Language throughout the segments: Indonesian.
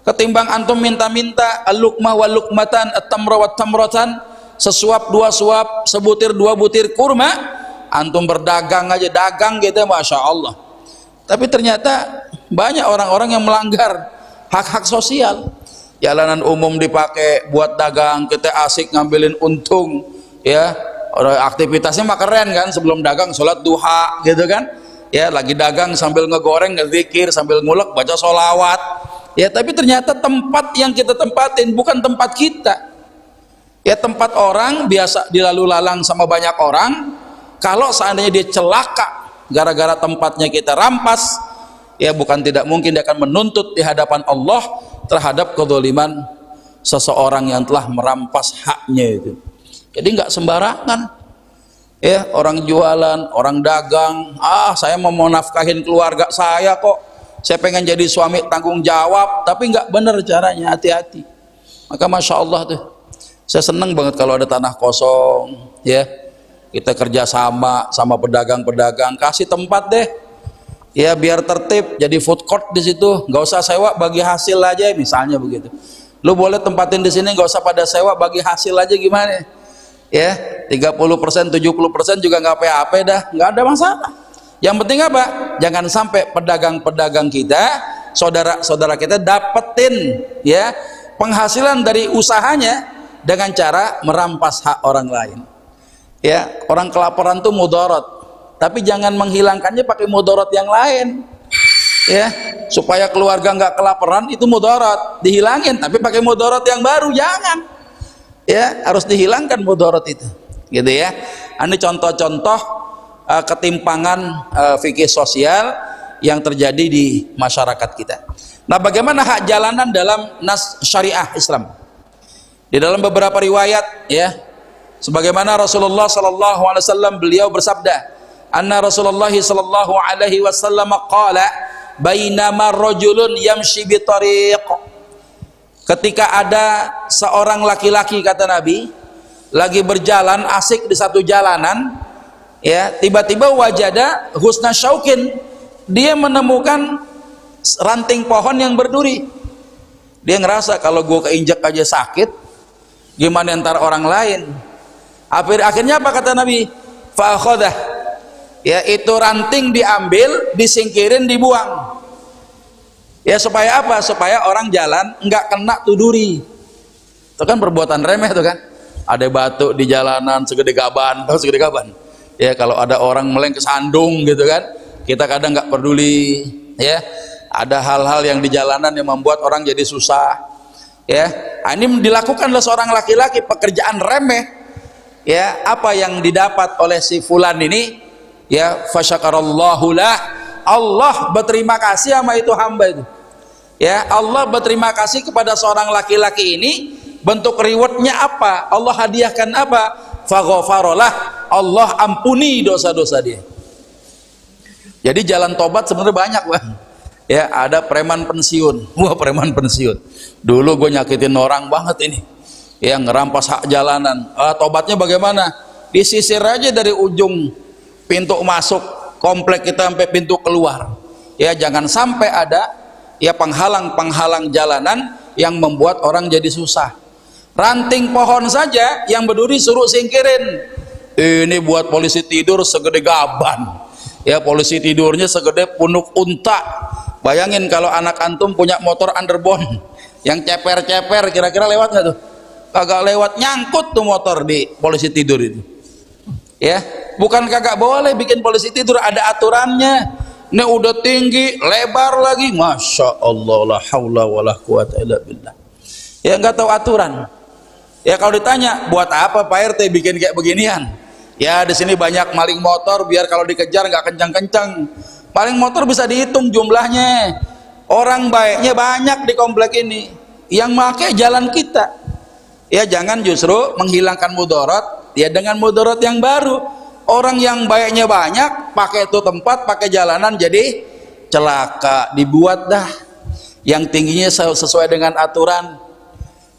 Ketimbang antum minta-minta al-luqmah wal luqmatan, at-tamra wat tamratan, sesuap dua suap, sebutir dua butir kurma, antum berdagang aja, dagang gitu, masya Allah. Tapi ternyata banyak orang-orang yang melanggar hak-hak sosial. Jalanan umum dipakai buat dagang, kita asik ngambilin untung, ya. Aktivitasnya mah keren kan, sebelum dagang sholat duha gitu kan, ya, lagi dagang sambil ngegoreng, ngezikir, sambil ngulek, baca sholawat, ya. Tapi ternyata tempat yang kita tempatin bukan tempat kita, ya, tempat orang biasa dilalu lalang sama banyak orang. Kalau seandainya dia celaka gara-gara tempatnya kita rampas, ya, bukan tidak mungkin dia akan menuntut di hadapan Allah terhadap kezaliman seseorang yang telah merampas haknya itu. Jadi nggak sembarangan, ya, orang jualan, orang dagang, saya mau nafkahin keluarga saya kok, saya pengen jadi suami tanggung jawab, tapi nggak bener caranya, hati-hati. Maka masya Allah tuh, saya seneng banget kalau ada tanah kosong, ya, kita kerjasama sama pedagang-pedagang, kasih tempat deh, ya, biar tertib, jadi food court di situ, nggak usah sewa, bagi hasil aja, misalnya begitu. Lu boleh tempatin di sini, nggak usah pada sewa, bagi hasil aja, gimana? Ya, 30%, 70% juga nggak apa-apa dah, nggak ada masalah. Yang penting apa? Jangan sampai pedagang-pedagang kita, saudara-saudara kita dapetin, ya, penghasilan dari usahanya dengan cara merampas hak orang lain. Ya, orang kelaparan tuh mudarat, tapi jangan menghilangkannya pakai mudarat yang lain, ya, supaya keluarga nggak kelaparan, itu mudarat, dihilangin, tapi pakai mudarat yang baru, jangan, ya, harus dihilangkan mudarat itu, gitu ya. Ini contoh-contoh ketimpangan fikih sosial yang terjadi di masyarakat kita. Nah, bagaimana hak jalanan dalam nas syariah Islam? Di dalam beberapa riwayat, ya, sebagaimana Rasulullah sallallahu alaihi wasallam, beliau bersabda, anna Rasulullah sallallahu alaihi wasallam qala bainama rajulun yamshi bi tariq, ketika ada seorang laki-laki, kata Nabi, lagi berjalan asik di satu jalanan, ya, tiba-tiba wajada husna syaukin, dia menemukan ranting pohon yang berduri. Dia ngerasa, kalau gue keinjak aja sakit, gimana ntar orang lain. Akhirnya apa kata Nabi? Fa akhadah, ya, itu ranting diambil, disingkirin, dibuang, ya, supaya apa? Supaya orang jalan nggak kena tuh duri. Itu kan perbuatan remeh tuh kan, ada batu di jalanan segede gaban, tahu segede gaban, ya, kalau ada orang meleng kesandung gitu kan, kita kadang nggak peduli, ya. Ada hal-hal yang di jalanan yang membuat orang jadi susah, ya. Ini dilakukan oleh seorang laki-laki, pekerjaan remeh, ya. Apa yang didapat oleh si fulan ini, ya, fasyakarallahu lah, Allah berterima kasih sama itu hamba itu, ya. Allah berterima kasih kepada seorang laki-laki ini. Bentuk rewardnya apa? Allah hadiahkan apa? Faghfarolah, Allah ampuni dosa-dosa dia. Jadi jalan tobat sebenarnya banyak, Bang. Ya, ada preman pensiun. Wah, preman pensiun, dulu gue nyakitin orang banget ini, ya, ngerampas hak jalanan. Tobatnya bagaimana? Disisir aja dari ujung pintu masuk komplek kita sampai pintu keluar, ya. Jangan sampai ada, ya, penghalang-penghalang jalanan yang membuat orang jadi susah. Ranting pohon saja yang berduri suruh singkirin. Ini buat polisi tidur segede gaban, ya, polisi tidurnya segede punuk unta. Bayangin kalau anak antum punya motor underbone yang ceper-ceper, kira-kira lewat nggak tuh? Kagak lewat, nyangkut tuh motor di polisi tidur itu, ya. Bukan kagak boleh bikin polisi tidur, ada aturannya. Ini udah tinggi, lebar lagi, masya Allah, la haula wala quwata illa billah, ya, nggak tahu aturan. Ya, kalau ditanya, buat apa Pak RT bikin kayak beginian? Ya, di sini banyak maling motor, biar kalau dikejar nggak kencang-kencang. Maling motor bisa dihitung jumlahnya. Orang baiknya banyak di komplek ini, yang make jalan kita. Ya, jangan justru menghilangkan mudarat, ya, dengan mudarat yang baru. Orang yang baiknya banyak, pakai itu tempat, pakai jalanan, jadi celaka. Dibuat dah yang tingginya sesuai dengan aturan,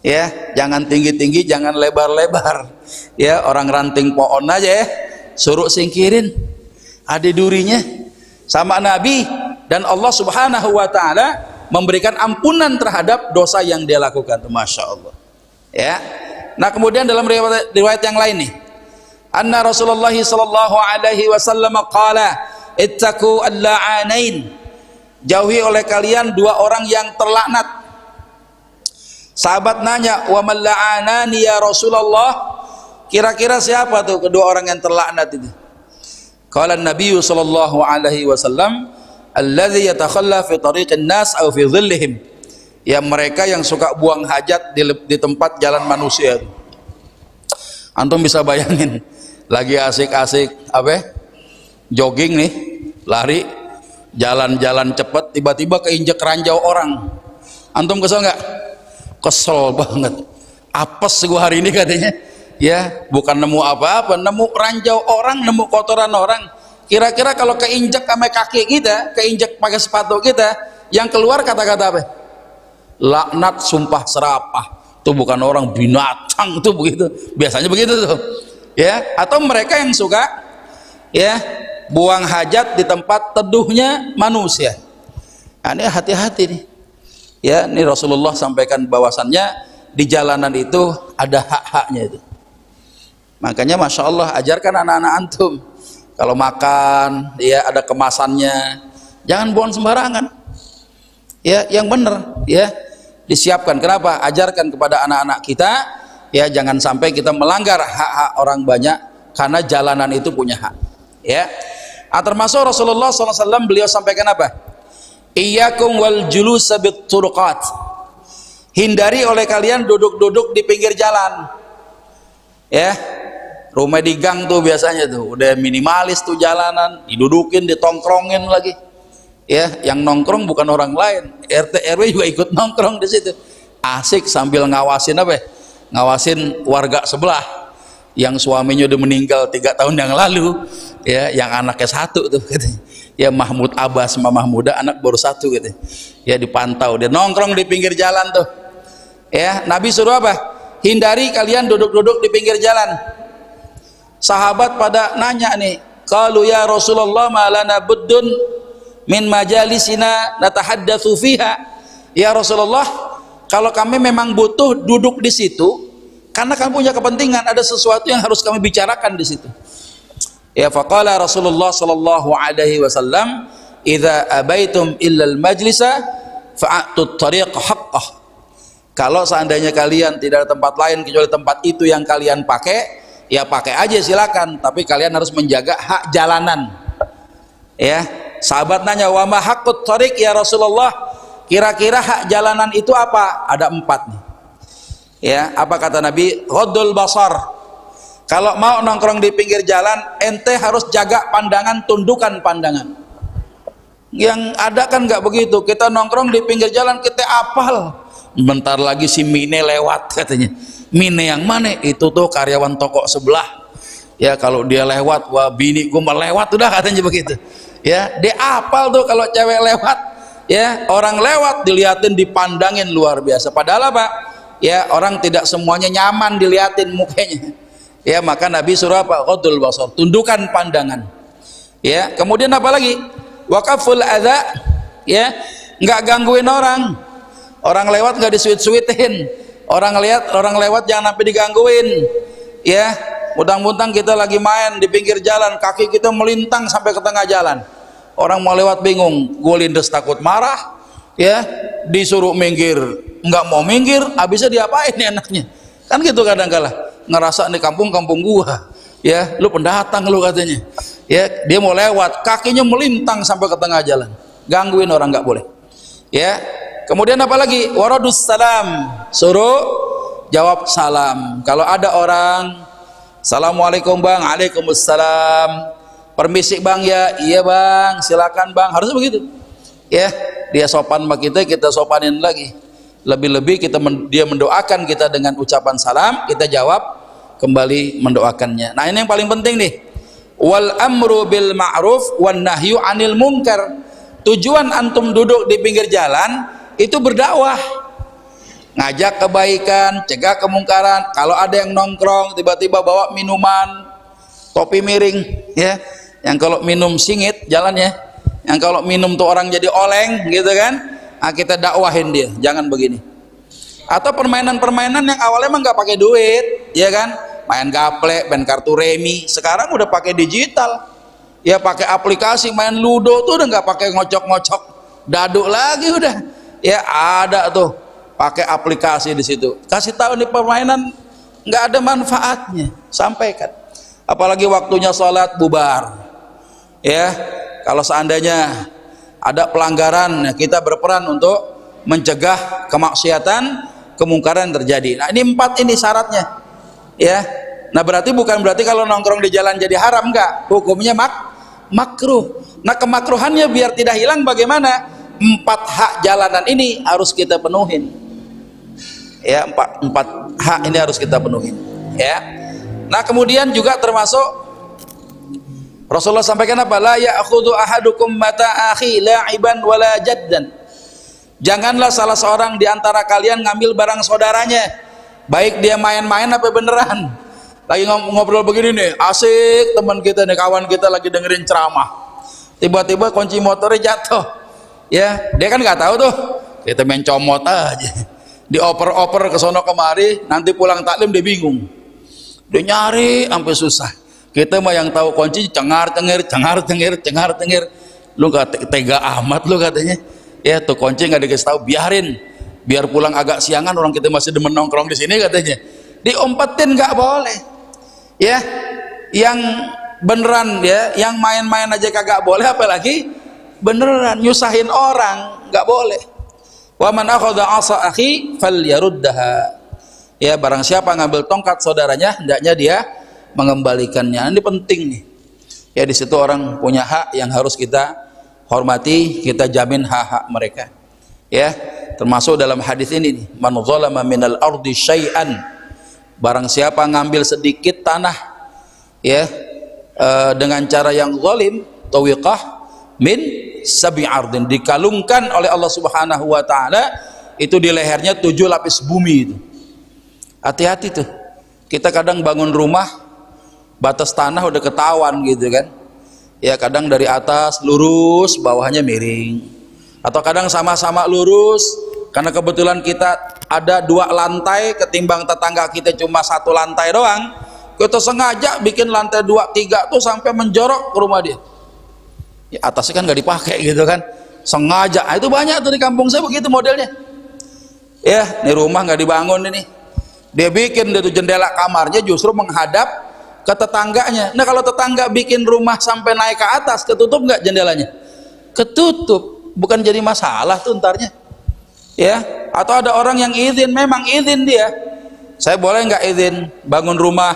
ya, jangan tinggi-tinggi, jangan lebar-lebar, ya. Orang ranting pohon aja, ya, suruh singkirin, ada durinya. Sama Nabi dan Allah Subhanahu wa ta'ala memberikan ampunan terhadap dosa yang dia lakukan. Masya Allah. Ya. Nah, kemudian dalam riwayat yang lain nih, anna Rasulullah sallallahu alaihi wasallam qala ittaqu al-la'anain, jauhi oleh kalian dua orang yang terlaknat. Sahabat nanya, wa man la'anani ya Rasulullah, kira-kira siapa tuh kedua orang yang terlaknat itu? Qala Nabi sallallahu alaihi wasallam, alladzi yatakhalla fi tariqin nas aw fi dhillihim, ya mereka yang suka buang hajat di tempat jalan manusia. Antum bisa bayangin, lagi asik-asik apa? Jogging nih, lari, jalan-jalan cepat, tiba-tiba keinjek ranjau orang. Antum kesel nggak? Kesel banget. Apes gua hari ini katanya. Ya, bukan nemu apa-apa, nemu ranjau orang, nemu kotoran orang. Kira-kira kalau keinjek sama kaki kita, keinjek pakai sepatu kita, yang keluar kata-kata apa? Laknat, sumpah serapah. Itu bukan orang, binatang tuh begitu. Biasanya begitu tuh. Ya, atau mereka yang suka ya buang hajat di tempat teduhnya manusia. Nah, ini hati-hati nih. Ya, ini Rasulullah sampaikan bahwasannya di jalanan itu ada hak-haknya itu. Makanya Masya Allah, ajarkan anak-anak antum kalau makan ya ada kemasannya, jangan buang sembarangan. Ya, yang benar ya disiapkan. Kenapa? Ajarkan kepada anak-anak kita ya, jangan sampai kita melanggar hak-hak orang banyak karena jalanan itu punya hak. Ya, termasuk Rasulullah SAW beliau sampaikan apa? Iyyakum wal julusa bit turuqat, hindari oleh kalian duduk-duduk di pinggir jalan. Ya, rumah di gang tuh biasanya tuh udah minimalis tuh jalanan, didudukin, ditongkrongin lagi. Ya, yang nongkrong bukan orang lain, RT RW juga ikut nongkrong di situ. Asik sambil ngawasin apa? Ngawasin warga sebelah yang suaminya udah meninggal 3 tahun yang lalu, ya, yang anaknya 1 tuh katanya. Ya, Mahmud Abbas sama Mahmuda anak baru 1 gitu. Ya, dipantau dia nongkrong di pinggir jalan tuh. Ya, Nabi suruh apa? Hindari kalian duduk-duduk di pinggir jalan. Sahabat pada nanya nih, qalu ya Rasulullah ma lana buddun min majalisina natahaddatsu fiha. Ya Rasulullah, kalau kami memang butuh duduk di situ karena kami punya kepentingan, ada sesuatu yang harus kami bicarakan di situ. Ya, faqala Rasulullah sallallahu alaihi wasallam, idza abaitum illa al-majlisa fa'atut tariq haqqah. Kalau seandainya kalian tidak ada tempat lain kecuali tempat itu yang kalian pakai, ya pakai aja silakan, tapi kalian harus menjaga hak jalanan. Ya, sahabat nanya, wa ma haqqut tariq ya Rasulullah, kira-kira hak jalanan itu apa? Ada 4 nih. Ya, apa kata Nabi? Ghaddul basar. Kalau mau nongkrong di pinggir jalan, ente harus jaga pandangan, tundukkan pandangan. Yang ada kan nggak begitu, kita nongkrong di pinggir jalan, kita apal, bentar lagi si Mine lewat katanya. Mine yang mana? Itu tuh karyawan toko sebelah. Ya, kalau dia lewat, wah bini gue mau lewat udah katanya begitu. Ya, dia apal tuh kalau cewek lewat. Ya, orang lewat diliatin, dipandangin luar biasa. Padahal apa? Ya, orang tidak semuanya nyaman diliatin mukanya. Ya, maka Nabi suruh apa? Ghaddul basar, tundukkan pandangan. Ya, kemudian apa lagi? Waqaful adza, ya, nggak gangguin orang. Orang lewat nggak disuit-suitin. Orang lewat jangan sampai digangguin. Ya, mudah-mudahan kita lagi main di pinggir jalan, kaki kita melintang sampai ke tengah jalan. Orang mau lewat bingung, gue lindes takut marah. Ya, disuruh minggir, nggak mau minggir, habisnya diapain nih anaknya? Kan gitu kadang-kala. Ngerasa nih kampung gua, ya, lu pendatang lu katanya. Ya, dia mau lewat, kakinya melintang sampai ke tengah jalan, gangguin orang nggak boleh. Ya, kemudian apa lagi? Waradus salam, suruh jawab salam. Kalau ada orang, assalamualaikum bang, waalaikumsalam, permisi bang, ya, iya bang, silakan bang, harus begitu. Ya, dia sopan sama kita sopanin lagi. Lebih-lebih dia mendoakan kita dengan ucapan salam, kita jawab kembali mendoakannya. Nah, ini yang paling penting nih. Wal amru bil ma'ruf wan nahyu 'anil munkar. Tujuan antum duduk di pinggir jalan itu berdakwah. Ngajak kebaikan, cegah kemungkaran. Kalau ada yang nongkrong tiba-tiba bawa minuman, topi miring, ya. Yang kalau minum singit jalannya. Yang kalau minum tuh orang jadi oleng gitu kan. Nah, kita dakwahin dia, jangan begini. Atau permainan-permainan yang awalnya emang nggak pakai duit, ya kan? Main gaplek, main kartu remi, sekarang udah pakai digital, ya pakai aplikasi. Main ludo tuh udah nggak pakai ngocok-ngocok dadu lagi, udah ya ada tuh pakai aplikasi di situ. Kasih tahu nih permainan nggak ada manfaatnya, sampaikan. Apalagi waktunya sholat bubar, ya. Kalau seandainya ada pelanggaran, kita berperan untuk mencegah kemaksiatan, kemungkaran terjadi. Nah, ini 4 ini syaratnya, ya. Nah, berarti kalau nongkrong di jalan jadi haram, enggak, hukumnya makruh. Nah, kemakruhannya biar tidak hilang bagaimana? 4 hak jalanan ini harus kita penuhin, ya. 4 hak ini harus kita penuhin, ya. Nah, kemudian juga termasuk Rasulullah sampaikan apa? La ya'khudhu ahadukum mata akhi la'iban wala jaddan. Janganlah salah seorang di antara kalian ngambil barang saudaranya, baik dia main-main apa beneran. Lagi ngobrol begini nih, asik teman kita nih, kawan kita lagi dengerin ceramah, tiba-tiba kunci motornya jatuh, ya dia kan nggak tahu tuh, kita main comot aja, dioper-oper ke sono kemari, nanti pulang taklim dia bingung, dia nyari sampai susah. Kita mah yang tahu kunci cengar-cengir, lu gak tega amat lu katanya. Ya tuh kunci nggak dikasih tahu, biar pulang agak siangan, orang kita masih demen nongkrong di sini katanya, diumpetin nggak boleh, ya. Yang beneran, ya, yang main-main aja kagak boleh, apalagi beneran nyusahin orang, nggak boleh. Wa man akhadha 'asa akhi falyaruddaha. Ya, barang siapa ngambil tongkat saudaranya, hendaknya dia mengembalikannya. Ini penting nih, ya. Di situ orang punya hak yang harus kita hormati, kita jamin hak-hak mereka, ya. Termasuk dalam hadis ini nih, man zalama minal ardi syai'an, barang siapa ngambil sedikit tanah, ya, dengan cara yang zalim, tawiqah min sabi ardin, dikalungkan oleh Allah Subhanahu wa taala itu di lehernya 7 lapis bumi itu. Hati-hati tuh, kita kadang bangun rumah batas tanah udah ketahuan gitu kan, ya. Kadang dari atas lurus, bawahnya miring, atau kadang sama-sama lurus karena kebetulan kita ada 2 lantai, ketimbang tetangga kita cuma 1 lantai doang, kita sengaja bikin lantai 2, 3 tuh sampai menjorok ke rumah dia, ya. Atasnya kan nggak dipakai gitu kan, sengaja. Itu banyak tuh di kampung saya begitu modelnya, ya. Ini rumah nggak dibangun ini, dia bikin itu jendela kamarnya justru menghadap ke tetangganya. Nah, kalau tetangga bikin rumah sampai naik ke atas, ketutup nggak jendelanya? Ketutup, bukan jadi masalah tuh ntarnya, ya. Atau ada orang yang izin, memang izin dia, saya boleh nggak izin bangun rumah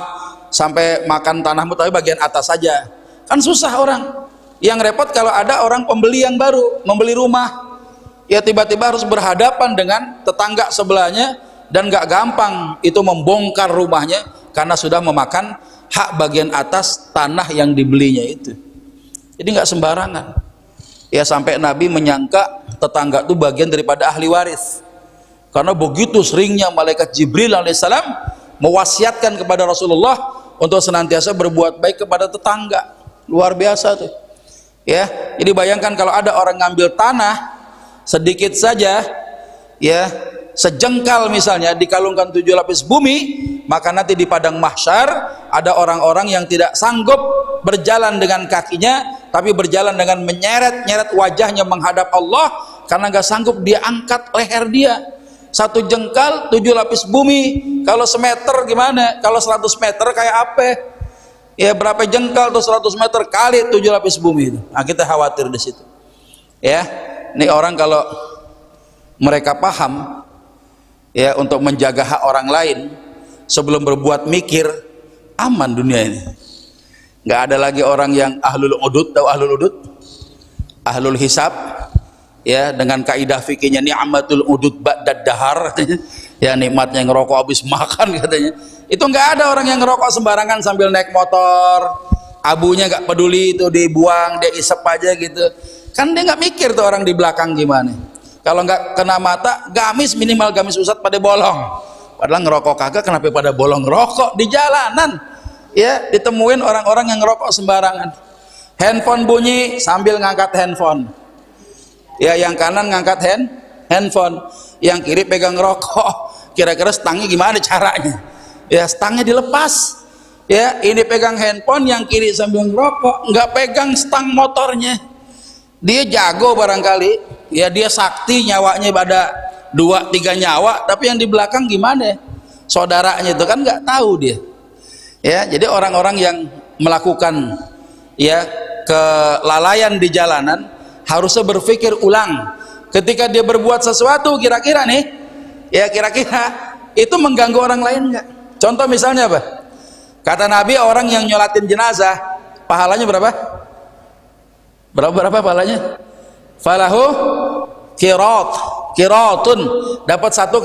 sampai makan tanahmu tapi bagian atas saja, kan susah orang. Yang repot kalau ada orang pembeli yang baru membeli rumah, ya, tiba-tiba harus berhadapan dengan tetangga sebelahnya, dan nggak gampang itu membongkar rumahnya karena sudah memakan hak bagian atas tanah yang dibelinya itu. Jadi nggak sembarangan, ya. Sampai Nabi menyangka tetangga itu bagian daripada ahli waris, karena begitu seringnya malaikat Jibril alaihissalam mewasiatkan kepada Rasulullah untuk senantiasa berbuat baik kepada tetangga. Luar biasa tuh, ya. Jadi bayangkan kalau ada orang ngambil tanah sedikit saja, ya, sejengkal misalnya, dikalungkan 7 lapis bumi, maka nanti di padang mahsyar ada orang-orang yang tidak sanggup berjalan dengan kakinya, tapi berjalan dengan menyeret-nyeret wajahnya menghadap Allah, karena nggak sanggup dia angkat leher dia. 1 jengkal 7 lapis bumi, kalau semeter gimana? Kalau 100 meter kayak apa? Ya, berapa jengkal tuh 100 meter kali 7 lapis bumi itu. Nah, kita khawatir di situ, ya. Ini orang kalau mereka paham, ya, untuk menjaga hak orang lain sebelum berbuat mikir, aman dunia ini. Nggak ada lagi orang yang ahlul udud. Tahu ahlul udud? Ahlul hisab, ya, dengan kaidah fikihnya ni'matul udud ba'dad dahar, ya, nikmatnya ngerokok habis makan katanya. Itu nggak ada orang yang ngerokok sembarangan sambil naik motor, abunya nggak peduli, itu dibuang, dia isep aja gitu kan, dia nggak mikir tuh orang di belakang gimana. Kalau nggak kena mata, gamis, minimal gamis Ustadz pada bolong, padahal ngerokok kagak, kenapa pada bolong ngerokok di jalanan, ya. Ditemuin orang-orang yang ngerokok sembarangan, handphone bunyi sambil ngangkat handphone, ya, yang kanan ngangkat handphone, yang kiri pegang rokok. Kira-kira stangnya gimana caranya? Ya, stangnya dilepas. Ya, ini pegang handphone, yang kiri sambil ngerokok, nggak pegang stang motornya. Dia jago barangkali, ya dia sakti, nyawanya pada 2-3 nyawa, tapi yang di belakang gimana? Saudaranya itu kan nggak tahu dia. Ya, jadi orang-orang yang melakukan ya kelalaian di jalanan harusnya berpikir ulang ketika dia berbuat sesuatu, kira-kira nih, ya kira-kira itu mengganggu orang lain nggak? Contoh misalnya apa? Kata Nabi, orang yang nyolatin jenazah pahalanya berapa? Berapa pahalanya? Falahu qiratun, dapat 1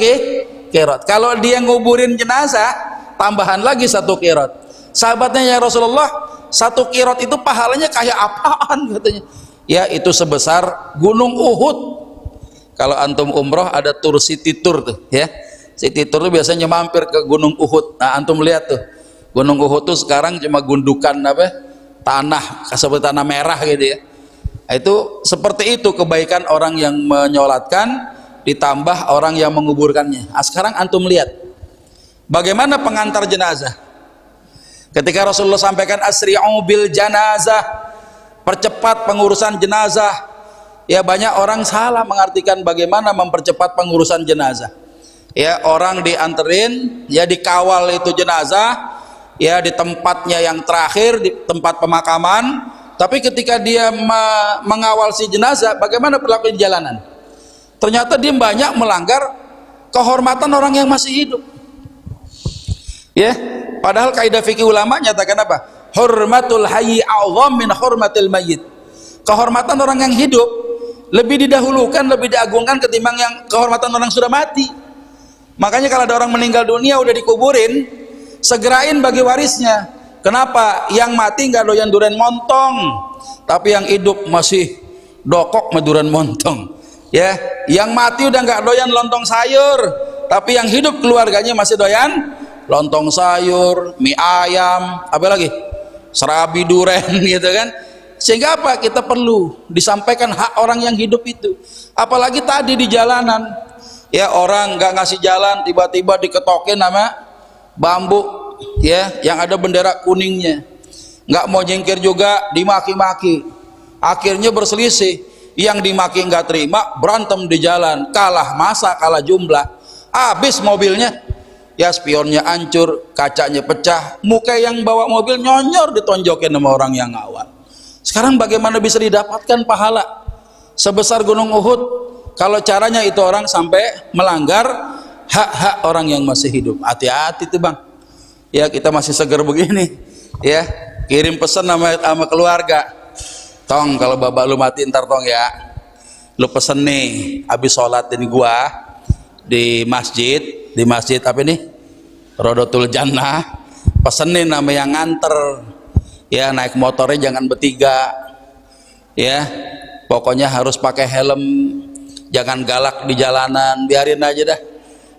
qirat. Kalau dia nguburin jenazah, tambahan lagi 1 qirat. Sahabatnya, ya Rasulullah, 1 qirat itu pahalanya kayak apaan katanya? Ya, itu sebesar gunung Uhud. Kalau antum umroh ada tur city tour tuh, ya. City tour tuh biasanya mampir ke gunung Uhud. Nah, antum lihat tuh, gunung Uhud tuh sekarang cuma gundukan apa? Tanah, seperti tanah merah gitu ya. Itu seperti itu kebaikan orang yang menyolatkan ditambah orang yang menguburkannya. Nah, sekarang antum lihat bagaimana pengantar jenazah. Ketika Rasulullah sampaikan asri'u bil janazah, percepat pengurusan jenazah, ya banyak orang salah mengartikan bagaimana mempercepat pengurusan jenazah. Ya, orang dianterin, ya dikawal itu jenazah, ya di tempatnya yang terakhir, di tempat pemakaman. Tapi ketika dia mengawal si jenazah, bagaimana perilaku di jalanan? Ternyata dia banyak melanggar kehormatan orang yang masih hidup. Ya, padahal kaidah fikih ulama nyatakan apa? Hurmatul hayyi a'zam min hurmatil mayyit. Kehormatan orang yang hidup lebih didahulukan, lebih diagungkan ketimbang yang kehormatan orang sudah mati. Makanya kalau ada orang meninggal dunia udah dikuburin, segerain bagi warisnya. Kenapa? Yang mati nggak doyan durian montong, tapi yang hidup masih dokok durian montong. Ya, yang mati udah nggak doyan lontong sayur, tapi yang hidup keluarganya masih doyan lontong sayur, mie ayam, apa lagi? Serabi duren gitu kan. Sehingga apa? Kita perlu disampaikan hak orang yang hidup itu. Apalagi tadi di jalanan, ya orang nggak ngasih jalan, tiba-tiba diketokin sama bambu, ya yang ada bendera kuningnya, nggak mau jengkir juga, dimaki-maki, akhirnya berselisih, yang dimaki nggak terima, berantem di jalan, kalah masa, kalah jumlah, habis mobilnya, ya spionnya hancur, kacanya pecah, muka yang bawa mobil nyonyor ditonjokin sama orang yang ngawal. Sekarang bagaimana bisa didapatkan pahala sebesar gunung Uhud kalau caranya itu orang sampai melanggar hak-hak orang yang masih hidup? Hati-hati tuh bang. Ya, kita masih seger begini, ya kirim pesan sama keluarga, tong kalau bapak lu mati ntar tong ya, lu pesen nih habis sholatin gua di masjid apa nih, Rodotul Jannah, pesenin nama yang nganter, ya naik motornya jangan bertiga, ya pokoknya harus pakai helm, jangan galak di jalanan, biarin aja dah.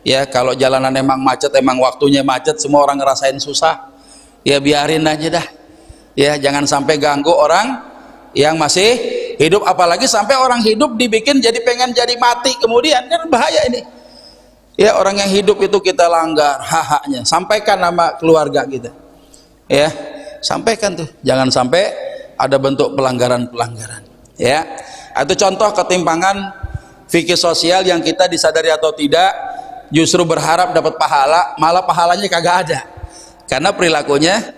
Ya, kalau jalanan emang macet, emang waktunya macet, semua orang ngerasain susah, ya biarin aja dah. Ya, jangan sampai ganggu orang yang masih hidup, apalagi sampai orang hidup dibikin jadi pengen jadi mati kemudian, kan bahaya ini. Ya, orang yang hidup itu kita langgar hak-haknya, sampaikan nama keluarga kita. Ya, sampaikan tuh, jangan sampai ada bentuk pelanggaran-pelanggaran. Ya, itu contoh ketimpangan fikih sosial yang kita disadari atau tidak, justru berharap dapat pahala, malah pahalanya kagak ada karena perilakunya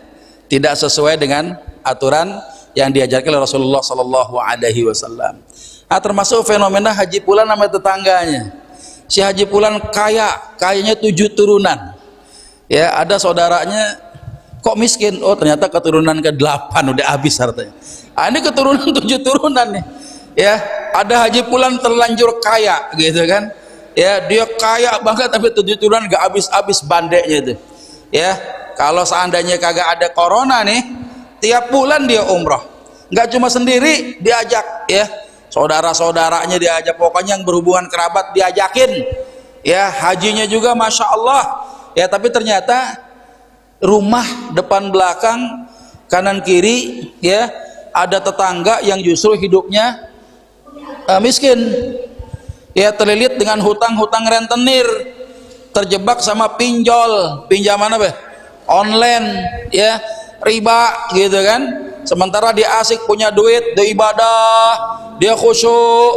tidak sesuai dengan aturan yang diajarkan oleh Rasulullah Sallallahu Alaihi Wasallam. Termasuk fenomena Haji Pulan sama tetangganya. Si Haji Pulan kayaknya 7 turunan. Ya, ada saudaranya kok miskin, oh ternyata keturunan ke-8 udah habis hartanya. Ini keturunan 7 turunan nih. Ya, ada Haji Pulan terlanjur kaya gitu kan. Ya, dia kaya banget tapi 7 turunan gak habis-habis bandeknya itu. Ya, kalau seandainya kagak ada corona nih, tiap bulan dia umroh, nggak cuma sendiri, diajak ya saudara-saudaranya, diajak, pokoknya yang berhubungan kerabat diajakin. Ya, hajinya juga masya Allah. Ya, tapi ternyata rumah depan belakang kanan kiri ya ada tetangga yang justru hidupnya miskin. ya terlilit dengan hutang-hutang rentenir, terjebak sama pinjaman apa? Online, ya, riba gitu kan. Sementara dia asik punya duit, dia ibadah, dia khusyuk,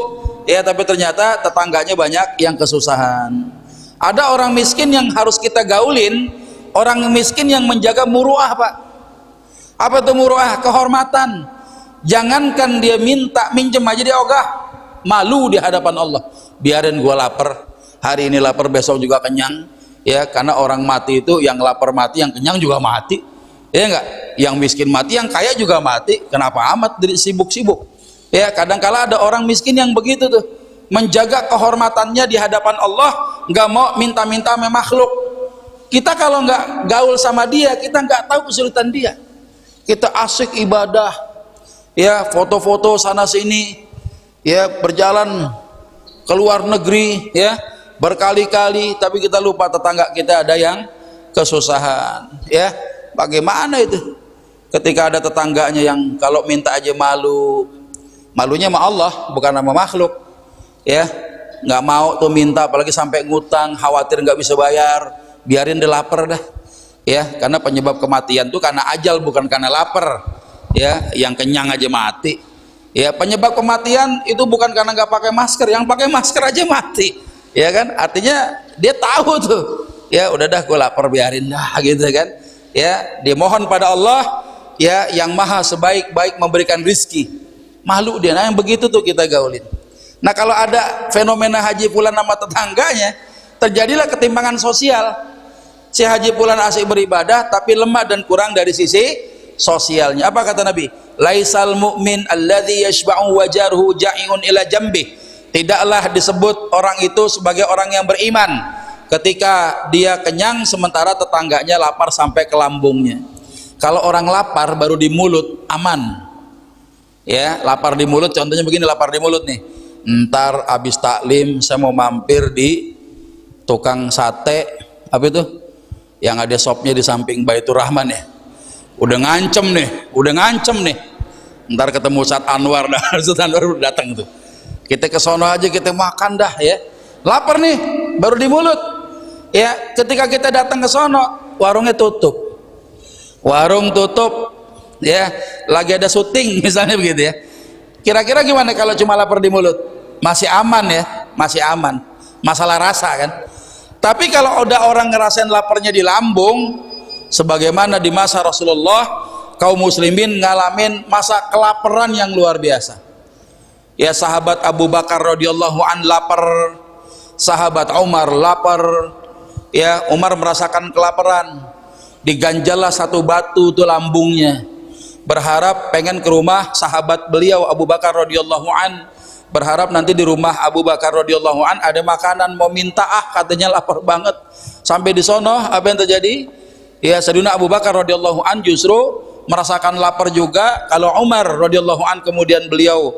ya, tapi ternyata tetangganya banyak yang kesusahan. Ada orang miskin yang harus kita gaulin, orang miskin yang menjaga muruah, Pak. Apa itu muruah? Kehormatan. Jangankan dia minta, minjem aja dia ogah, malu di hadapan Allah. Biarin gua lapar, hari ini lapar, besok juga kenyang, ya, karena orang mati itu yang lapar mati, yang kenyang juga mati, ya enggak? Yang miskin mati, yang kaya juga mati. Kenapa amat diri sibuk-sibuk? Ya, kadangkala ada orang miskin yang begitu tuh, menjaga kehormatannya di hadapan Allah, nggak mau minta-minta sama makhluk. Kita kalau nggak gaul sama dia, kita nggak tahu kesulitan dia. Kita asik ibadah, ya, foto-foto sana sini, ya, berjalan ke luar negeri, ya, berkali-kali, tapi kita lupa tetangga kita ada yang kesusahan, ya. Bagaimana itu ketika ada tetangganya yang kalau minta aja malu, malunya sama Allah bukan sama makhluk, ya, nggak mau tuh minta, apalagi sampai ngutang, khawatir nggak bisa bayar, biarin dia lapar dah, ya, karena penyebab kematian tuh karena ajal, bukan karena lapar, ya. Yang kenyang aja mati, ya. Penyebab kematian itu bukan karena nggak pakai masker, yang pakai masker aja mati, ya kan. Artinya dia tahu tuh, ya, udah dah gue lapar, biarin dah, gitu kan, ya. Dia mohon pada Allah, ya, yang maha sebaik-baik memberikan rizki. Malu dia. Nah, yang begitu tuh kita gaulin. Nah, kalau ada fenomena Haji Fulan sama tetangganya, terjadilah ketimpangan sosial. Si Haji Fulan asik beribadah tapi lemah dan kurang dari sisi sosialnya. Apa kata Nabi? Laisal mu'min alladzi yashba'u wajarhu ja'iun ila jambih. Tidaklah disebut orang itu sebagai orang yang beriman ketika dia kenyang sementara tetangganya lapar sampai ke lambungnya. Kalau orang lapar baru di mulut aman, ya, lapar di mulut, contohnya begini, lapar di mulut nih, ntar abis taklim saya mau mampir di tukang sate, apa itu yang ada shopnya di samping Baitur Rahman, ya, udah ngancem nih, ntar ketemu Ustaz Anwar dah, Ustaz Anwar udah datang tuh, kita ke sono aja, kita makan dah, ya, lapar nih baru di mulut, ya. Ketika kita datang ke sono, warungnya tutup, ya, lagi ada syuting misalnya begitu, ya. Kira-kira gimana kalau cuma lapar di mulut? Masih aman, ya, masih aman, masalah rasa kan. Tapi kalau udah orang ngerasain laparnya di lambung, sebagaimana di masa Rasulullah, kaum muslimin ngalamin masa kelaparan yang luar biasa, ya. Sahabat Abu Bakar radhiyallahu an lapar, sahabat Umar lapar, ya. Umar merasakan kelaparan, diganjallah satu batu tuh lambungnya, berharap pengen ke rumah sahabat beliau Abu Bakar radhiyallahu an, berharap nanti di rumah Abu Bakar radhiyallahu an ada makanan, mau minta, katanya lapar banget. Sampai di sono apa yang terjadi? Ya, Sayyidina Abu Bakar radhiyallahu an justru merasakan lapar juga. Kalau Umar radhiyallahu an kemudian beliau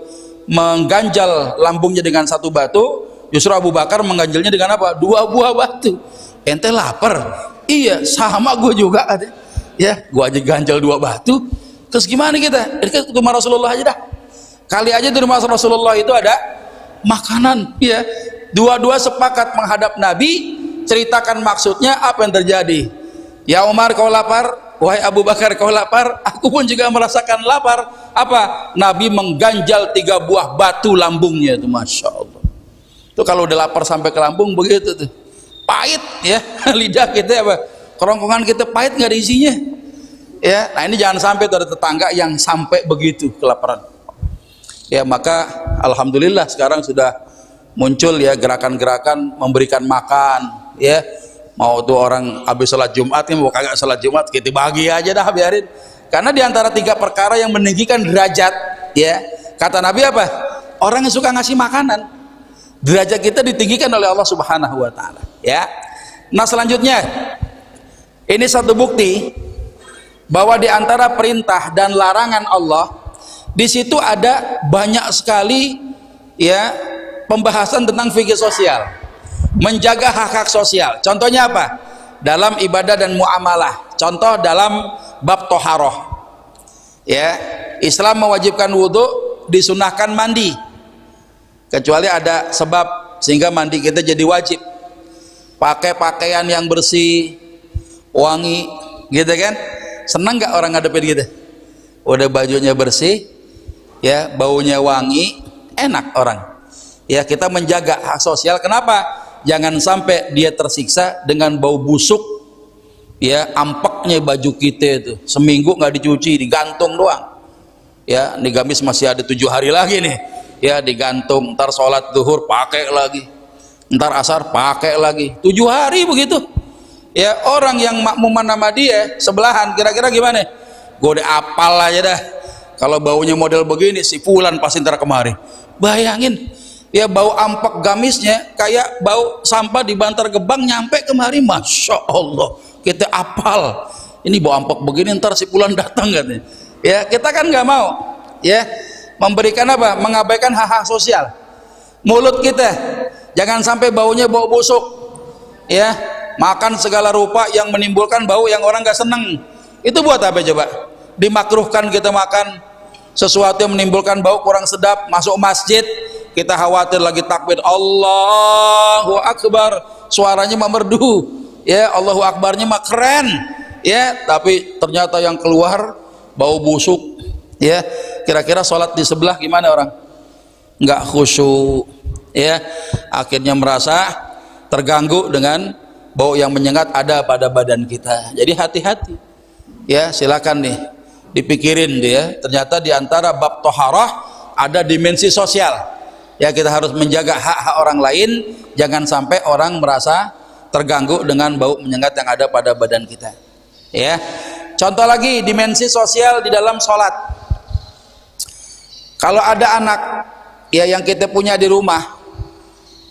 mengganjal lambungnya dengan satu batu, justru Abu Bakar mengganjalnya dengan apa? 2 buah batu. Ente lapar? Iya, sama gue juga, ya, gue aja ganjal 2 batu. Terus gimana kita? Ke rumah Rasulullah aja dah. Kali aja di rumah Rasulullah itu ada makanan, ya. Dua-dua sepakat menghadap Nabi, ceritakan maksudnya apa yang terjadi. Ya Umar, kau lapar? Wahai Abu Bakar, kau lapar? Aku pun juga merasakan lapar. Apa? Nabi mengganjal 3 buah batu lambungnya itu, masya Allah. Itu kalau udah lapar sampai ke lambung begitu tuh, pahit, ya. Lidah kita apa? Kerongkongan kita pahit, nggak ada isinya, ya. Nah, ini jangan sampai ada tetangga yang sampai begitu kelaparan, ya. Maka alhamdulillah sekarang sudah muncul, ya, gerakan-gerakan memberikan makan, ya. Mau tuh orang habis sholat Jumat, mau kagak sholat Jumat, kita bagi aja dah, biarin. Karena diantara 3 perkara yang meninggikan derajat, ya, kata Nabi apa? Orang yang suka ngasih makanan, derajat kita ditinggikan oleh Allah Subhanahu wa Ta'ala, ya. Nah, selanjutnya ini satu bukti bahwa diantara perintah dan larangan Allah, di situ ada banyak sekali, ya, pembahasan tentang fikih sosial, menjaga hak-hak sosial. Contohnya apa? Dalam ibadah dan muamalah. Contoh dalam bab toharoh, ya, Islam mewajibkan wudhu, disunahkan mandi, kecuali ada sebab sehingga mandi kita jadi wajib. Pakai pakaian yang bersih, wangi, gitu kan? Senang nggak orang ngadepin gitu? Udah bajunya bersih, ya, baunya wangi, enak orang. Ya, kita menjaga hak sosial. Kenapa? Jangan sampai dia tersiksa dengan bau busuk, ya, ampeknya baju kita itu seminggu nggak dicuci, digantung doang. Ya, di gamis masih ada 7 hari lagi nih, ya, digantung. Ntar sholat zuhur pakai lagi, ntar asar pakai lagi, 7 hari begitu. Ya, orang yang makmuman sama dia sebelahan, kira-kira gimana? Gue udah apal aja dah, kalau baunya model begini si fulan pasti ntar kemari. Bayangin, ya, bau ampek gamisnya kayak bau sampah di Bantar Gebang nyampe kemari. Masya Allah, kita apal, ini bau ampek begini ntar si fulan datang katanya. Ya, kita kan nggak mau, ya, memberikan apa? Mengabaikan hak-hak sosial. Mulut kita jangan sampai baunya bau busuk, ya, makan segala rupa yang menimbulkan bau yang orang nggak seneng. Itu buat apa coba? Dimakruhkan kita makan sesuatu yang menimbulkan bau kurang sedap. Masuk masjid kita khawatir lagi takbir Allahu Akbar, suaranya mah merdu, ya, Allahu Akbarnya mah keren, ya, tapi ternyata yang keluar bau busuk, ya. Kira-kira sholat di sebelah gimana orang? Nggak khusyuk, ya, akhirnya merasa terganggu dengan bau yang menyengat ada pada badan kita. Jadi hati-hati, ya. Silakan nih dipikirin dia. Ternyata diantara bab toharah ada dimensi sosial, ya. Kita harus menjaga hak-hak orang lain, jangan sampai orang merasa terganggu dengan bau menyengat yang ada pada badan kita, ya. Contoh lagi dimensi sosial di dalam sholat. Kalau ada anak, ya, yang kita punya di rumah,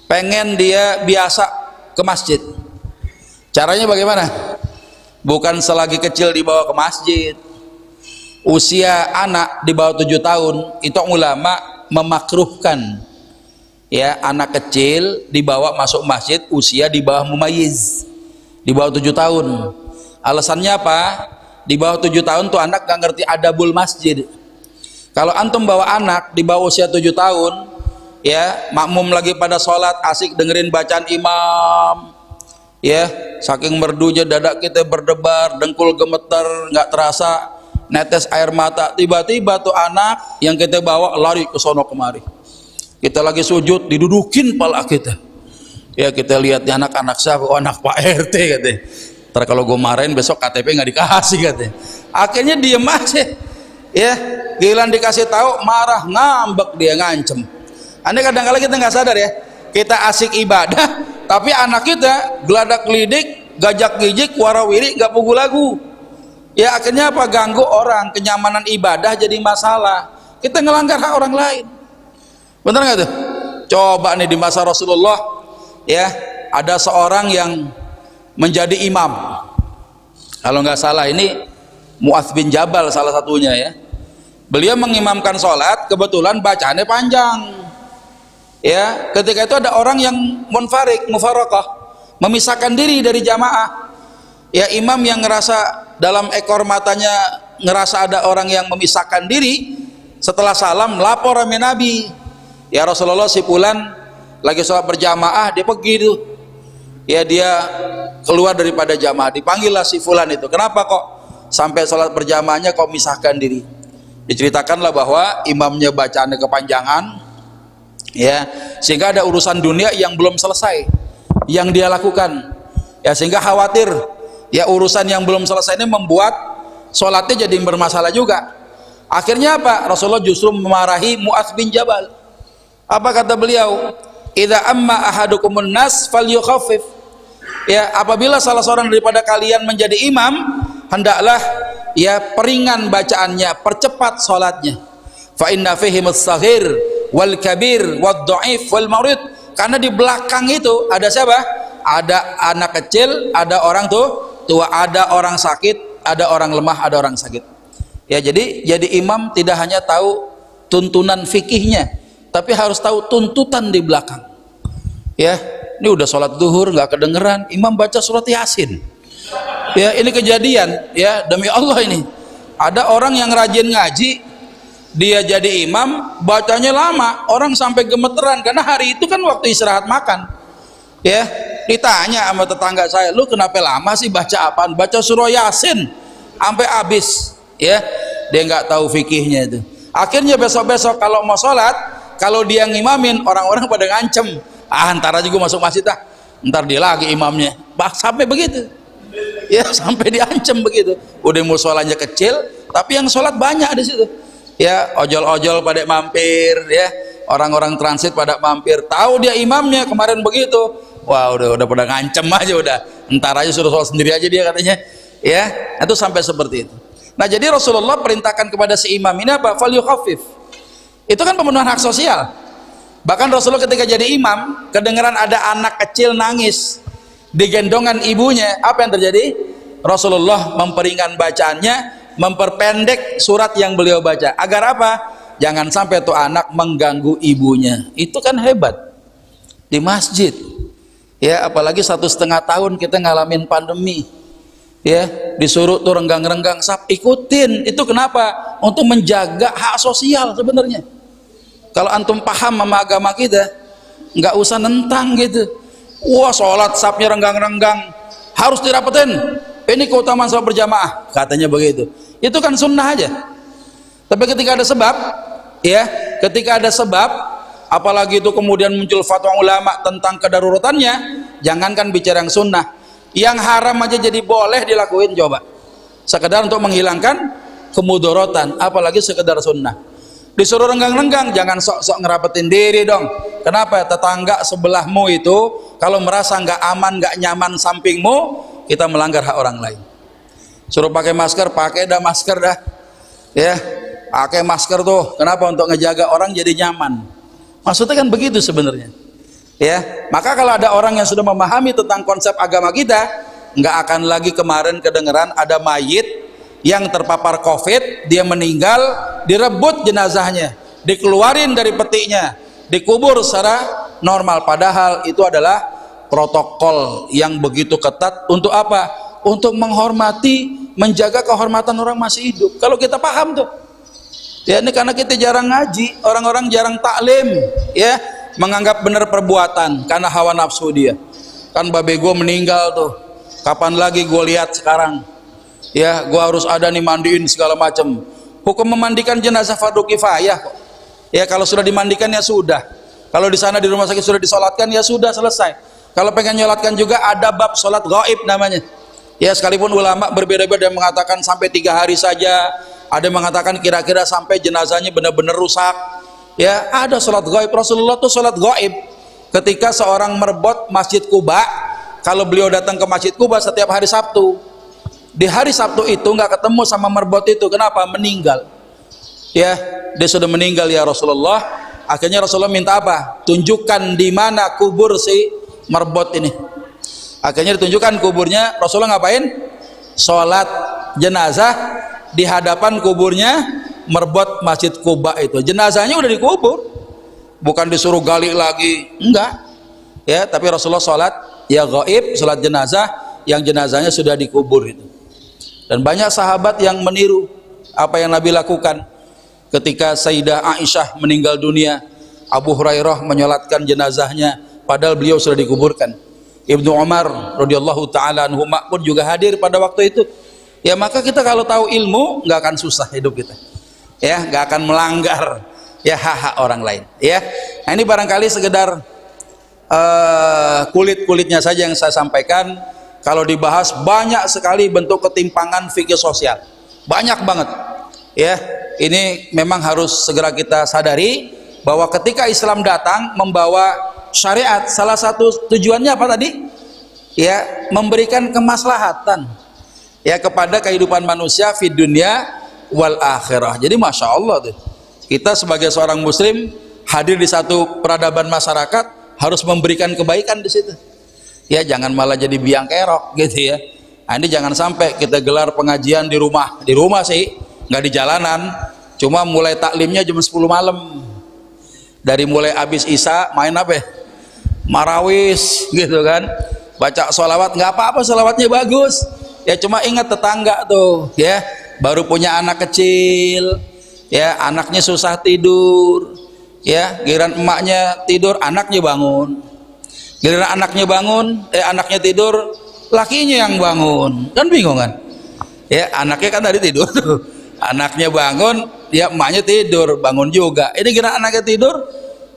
pengen dia biasa ke masjid, caranya bagaimana? Bukan selagi kecil dibawa ke masjid. Usia anak di bawah 7 tahun itu ulama memakruhkan, ya, anak kecil dibawa masuk masjid usia di bawah mumayyiz, di bawah 7 tahun. Alasannya apa? Di bawah 7 tahun tuh anak gak ngerti adabul masjid. Kalau antum bawa anak di bawah usia 7 tahun, ya, makmum lagi pada sholat asik dengerin bacaan imam, ya, saking merdunya dada kita berdebar, dengkul gemeter, nggak terasa netes air mata. Tiba-tiba tuh anak yang kita bawa lari ke sono kemari. Kita lagi sujud didudukin pala kita, ya, kita lihatnya anak-anak siapa? Oh, anak Pak RT katanya. Ntar kalau gue marahin besok KTP nggak dikasih katanya. Akhirnya diem aja, ya, giliran dikasih tahu marah, ngambek, dia ngancem. Anda kadang-kadang kita nggak sadar, ya, kita asik ibadah tapi anak kita geladak gelidik, gajak gijik, warawiri, nggak pugu lagu, ya. Akhirnya apa? Ganggu orang, kenyamanan ibadah jadi masalah, kita ngelanggar hak orang lain. Bener nggak tuh? Coba nih di masa Rasulullah, ya, ada seorang yang menjadi imam, kalau nggak salah ini Mu'adz bin Jabal salah satunya, ya. Beliau mengimamkan sholat, kebetulan bacaannya panjang, ya. Ketika itu ada orang yang mufarakah, memisahkan diri dari jamaah, ya. Imam yang ngerasa dalam ekor matanya ngerasa ada orang yang memisahkan diri, setelah salam lapor sama Nabi, ya Rasulullah, si fulan lagi sholat berjamaah, dia pergi tuh, ya, dia keluar daripada jamaah. Dipanggillah si fulan itu, kenapa kok sampai sholat berjamaahnya kok misahkan diri? Diceritakanlah bahwa imamnya bacaannya kepanjangan, ya, sehingga ada urusan dunia yang belum selesai yang dia lakukan, ya, sehingga khawatir, ya, urusan yang belum selesai ini membuat sholatnya jadi bermasalah juga. Akhirnya apa? Rasulullah justru memarahi Mu'adz bin Jabal. Apa kata beliau? Idza amma ahadukumun nas falyukhaffif, ya, apabila salah seorang daripada kalian menjadi imam, hendaklah, ya, peringan bacaannya, percepat sholatnya. Fa inna fihi as-saghir wal kabir wad dhaif wal marid, karena di belakang itu ada siapa? Ada anak kecil, ada orang tua, ada orang sakit, ada orang lemah, ada orang sakit, ya. Jadi imam tidak hanya tahu tuntunan fikihnya, tapi harus tahu tuntutan di belakang, ya. Ini udah sholat zuhur nggak kedengeran imam baca surat Yasin, ya. Ini kejadian, ya, demi Allah, ini ada orang yang rajin ngaji, dia jadi imam, bacanya lama, orang sampai gemeteran karena hari itu kan waktu istirahat makan. Ya, ditanya sama tetangga saya, lu kenapa lama sih baca apaan? Baca surah Yasin sampai habis. Ya, dia nggak tahu fikihnya itu. Akhirnya besok-besok kalau mau sholat, kalau dia ngimamin, orang-orang pada ngancem, ntar aja gue masuk masjid ntar dia lagi imamnya. Sampai begitu. Ya, sampai diancam begitu. Udah musolanya kecil, tapi yang sholat banyak di situ. Ya, ojol-ojol pada mampir, ya, orang-orang transit pada mampir. Tahu dia imamnya kemarin begitu, wah udah pada ngancem aja udah. Ntar aja suruh sholat sendiri aja dia katanya. Ya, itu sampai seperti itu. Nah, jadi Rasulullah perintahkan kepada si imam ini apa? Fal yukhaffif. Itu kan pemenuhan hak sosial. Bahkan Rasulullah ketika jadi imam, kedengaran ada anak kecil nangis digendongan ibunya, apa yang terjadi? Rasulullah memperingan bacaannya, memperpendek surat yang beliau baca. Agar apa? Jangan sampai tuh anak mengganggu ibunya. Itu kan hebat di masjid. Ya, apalagi 1,5 tahun kita ngalamin pandemi. Ya, disuruh tuh renggang-renggang, ikutin. Itu kenapa? Untuk menjaga hak sosial sebenarnya. Kalau antum paham sama agama kita, nggak usah nentang gitu. Wah, sholat sapnya renggang-renggang, harus dirapetin. Ini keutamaan sholat berjamaah, katanya begitu. Itu kan sunnah aja. Tapi ketika ada sebab, ya, ketika ada sebab, apalagi itu kemudian muncul fatwa ulama tentang kedaruratannya, jangankan bicara yang sunnah, yang haram aja jadi boleh dilakuin, coba. Sekedar untuk menghilangkan kemudorotan, apalagi sekedar sunnah. Disuruh renggang-renggang, jangan sok-sok ngerapetin diri dong. Kenapa? Tetangga sebelahmu itu kalau merasa nggak aman, nggak nyaman sampingmu, kita melanggar hak orang lain. Suruh pakai masker, pakai dah masker dah. Ya, pakai masker tuh. Kenapa? Untuk ngejaga orang jadi nyaman. Maksudnya kan begitu sebenarnya. Ya, maka kalau ada orang yang sudah memahami tentang konsep agama kita, nggak akan lagi kemarin kedengeran ada mayit yang terpapar COVID, dia meninggal, direbut jenazahnya, dikeluarin dari petiknya, dikubur secara normal. Padahal itu adalah protokol yang begitu ketat. Untuk apa? Untuk menghormati, menjaga kehormatan orang masih hidup. Kalau kita paham tuh, ya, ini karena kita jarang ngaji, orang-orang jarang taklim, ya, menganggap benar perbuatan karena hawa nafsu dia. Kan babe gue meninggal tuh, kapan lagi gue lihat sekarang? Ya, gua harus ada nih mandiin segala macam. Hukum memandikan jenazah fardu kifayah kok. Ya, kalau sudah dimandikan ya sudah. Kalau di sana di rumah sakit sudah disolatkan ya sudah, selesai. Kalau pengen nyolatkan juga ada bab sholat gaib namanya. Ya, sekalipun ulama berbeda-beda, yang mengatakan sampai 3 hari saja, ada yang mengatakan kira-kira sampai jenazahnya benar-benar rusak. Ya, ada sholat gaib. Rasulullah tuh sholat gaib ketika seorang merbot Masjid Kuba. Kalau beliau datang ke Masjid Kuba setiap hari Sabtu, di hari Sabtu itu nggak ketemu sama merbot itu. Kenapa? Meninggal. Ya, dia sudah meninggal ya Rasulullah. Akhirnya Rasulullah minta apa? Tunjukkan di mana kubur si merbot ini. Akhirnya ditunjukkan kuburnya. Rasulullah ngapain? Sholat jenazah di hadapan kuburnya merbot Masjid Kuba itu. Jenazahnya udah dikubur, bukan disuruh gali lagi, enggak. Ya, tapi Rasulullah sholat ya gaib, sholat jenazah yang jenazahnya sudah dikubur itu. Dan banyak sahabat yang meniru apa yang Nabi lakukan. Ketika Sayyidah Aisyah meninggal dunia, Abu Hurairah menyolatkan jenazahnya padahal beliau sudah dikuburkan. Ibnu Umar radhiyallahu taala anhuma pun juga hadir pada waktu itu. Ya, maka kita kalau tahu ilmu nggak akan susah hidup kita. Ya, nggak akan melanggar ya hak-hak orang lain. Ya, nah, ini barangkali sekedar kulit-kulitnya saja yang saya sampaikan. Kalau dibahas banyak sekali bentuk ketimpangan fikih sosial, banyak banget. Ya, ini memang harus segera kita sadari bahwa ketika Islam datang membawa syariat, salah satu tujuannya apa tadi? Ya, memberikan kemaslahatan ya kepada kehidupan manusia di dunia wal akhirah. Jadi masya Allah tuh, kita sebagai seorang Muslim hadir di satu peradaban masyarakat harus memberikan kebaikan di situ. Ya, jangan malah jadi biang kerok gitu ya. Nah, ini jangan sampai kita gelar pengajian di rumah sih, nggak di jalanan. Cuma mulai taklimnya jam 10 malam. Dari mulai habis Isya main apa? Marawis gitu kan. Baca sholawat, nggak apa-apa, sholawatnya bagus. Ya, cuma ingat tetangga tuh ya, baru punya anak kecil. ya anaknya susah tidur, ya giliran emaknya tidur anaknya bangun, giliran anaknya bangun anaknya tidur lakinya yang bangun, kan bingung kan ya, anaknya kan tadi tidur tuh, anaknya bangun ya emaknya tidur bangun juga, ini giliran anaknya tidur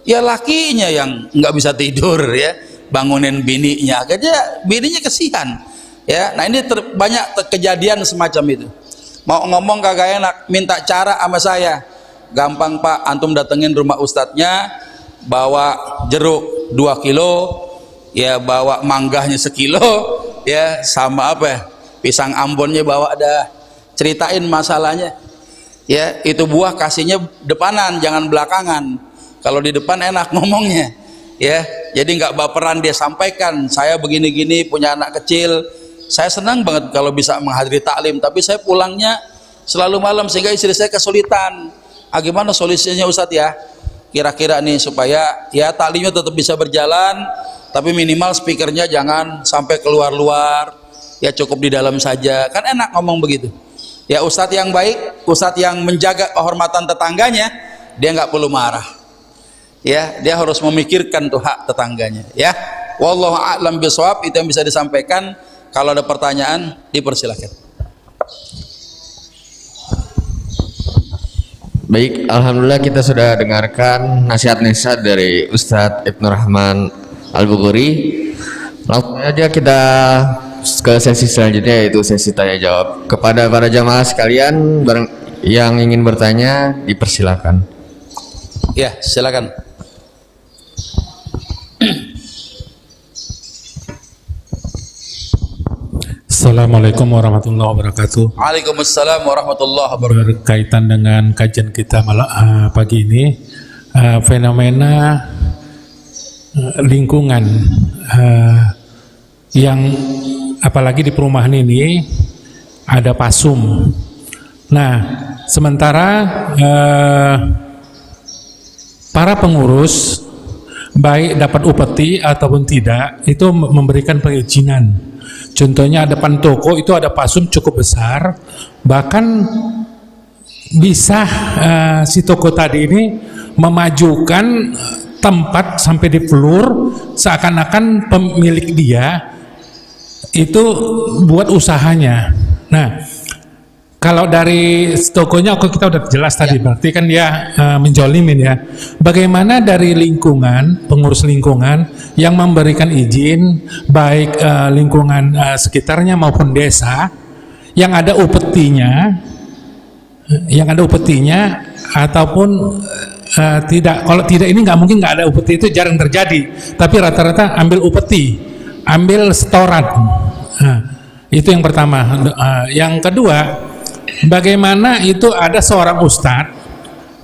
ya lakinya yang nggak bisa tidur ya, bangunin bininya, akhirnya bininya kesian ya. Nah ini banyak kejadian semacam itu. Mau ngomong kagak enak, minta cara sama saya, gampang Pak, antum datengin rumah ustadznya, bawa jeruk 2 kilo ya, bawa manggahnya 1 kilo ya, sama apa ya, pisang Ambonnya bawa, dah ceritain masalahnya ya, itu buah kasihnya depanan jangan belakangan, kalau di depan enak ngomongnya ya, jadi nggak baperan, dia sampaikan saya begini-gini punya anak kecil, saya senang banget kalau bisa menghadiri taklim, tapi saya pulangnya selalu malam sehingga istri saya kesulitan. Gimana solusinya Ustadz ya? Kira-kira nih supaya ya taklimnya tetap bisa berjalan, tapi minimal speakernya jangan sampai keluar-luar, ya cukup di dalam saja. Kan enak ngomong begitu. Ya Ustadz yang baik, Ustadz yang menjaga kehormatan tetangganya, dia nggak perlu marah. Ya, dia harus memikirkan tuh hak tetangganya. Ya, wallahu a'lam bishawab, itu yang bisa disampaikan. Kalau ada pertanyaan, dipersilakan. Baik, alhamdulillah kita sudah dengarkan nasihat-nasihat dari Ustadz Ibnu Rahman Al-Bukhari. Langsung aja kita ke sesi selanjutnya, yaitu sesi tanya jawab. Kepada para jamaah sekalian yang ingin bertanya, dipersilakan. Ya, silakan. Assalamualaikum warahmatullahi wabarakatuh. Waalaikumsalam warahmatullahi wabarakatuh. Berkaitan dengan kajian kita pagi ini, fenomena lingkungan yang apalagi di perumahan ini ada pasum. Nah, sementara para pengurus baik dapat upeti ataupun tidak itu memberikan perizinan. Contohnya ada depan toko itu ada pasum cukup besar, bahkan bisa si toko tadi ini memajukan tempat sampai di floor, seakan-akan pemilik dia itu buat usahanya. Nah, kalau dari tokonya kita udah jelas tadi, berarti kan dia menjolimin ya. Bagaimana dari lingkungan, pengurus lingkungan yang memberikan izin, baik lingkungan sekitarnya maupun desa, yang ada upetinya, ataupun tidak. Kalau tidak ini nggak mungkin nggak ada upeti, itu jarang terjadi. Tapi rata-rata ambil upeti, ambil setoran. Nah, itu yang pertama. Yang kedua, bagaimana itu ada seorang ustadz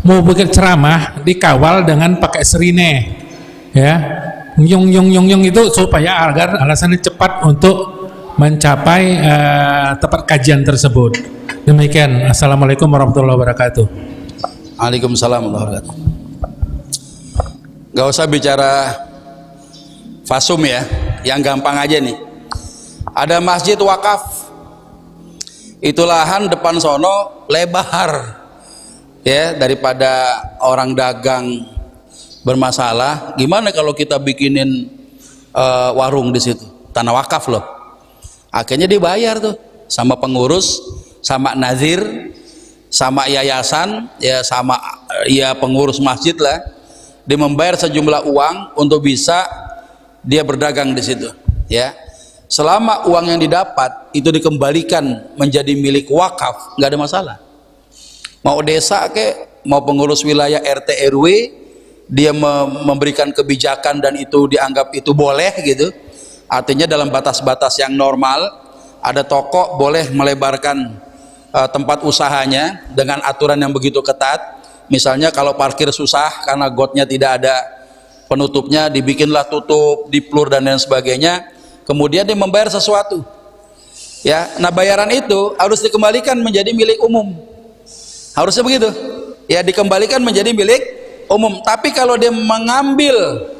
mau bikin ceramah dikawal dengan pakai serine, ya, nyong itu supaya agar alasannya cepat untuk mencapai tempat kajian tersebut. Demikian. Assalamualaikum warahmatullahi wabarakatuh. Waalaikumsalam warahmatullahi wabarakatuh. Gak usah bicara fasum ya, yang gampang aja nih. Ada masjid wakaf, itu lahan depan sono lebar ya, daripada orang dagang bermasalah. Gimana kalau kita bikinin warung di situ, tanah wakaf loh. Akhirnya dibayar tuh sama pengurus, sama nazir, sama yayasan ya, sama ya pengurus masjid lah. Dia membayar sejumlah uang untuk bisa dia berdagang di situ ya. Selama uang yang didapat itu dikembalikan menjadi milik wakaf, nggak ada masalah. Mau desa mau pengurus wilayah RT RW, dia memberikan kebijakan dan itu dianggap itu boleh gitu. Artinya dalam batas-batas yang normal. Ada toko boleh melebarkan tempat usahanya dengan aturan yang begitu ketat. Misalnya kalau parkir susah karena gotnya tidak ada penutupnya, dibikinlah tutup, diplur dan lain sebagainya. Kemudian dia membayar sesuatu ya, nah bayaran itu harus dikembalikan menjadi milik umum, harusnya begitu ya, dikembalikan menjadi milik umum. Tapi kalau dia mengambil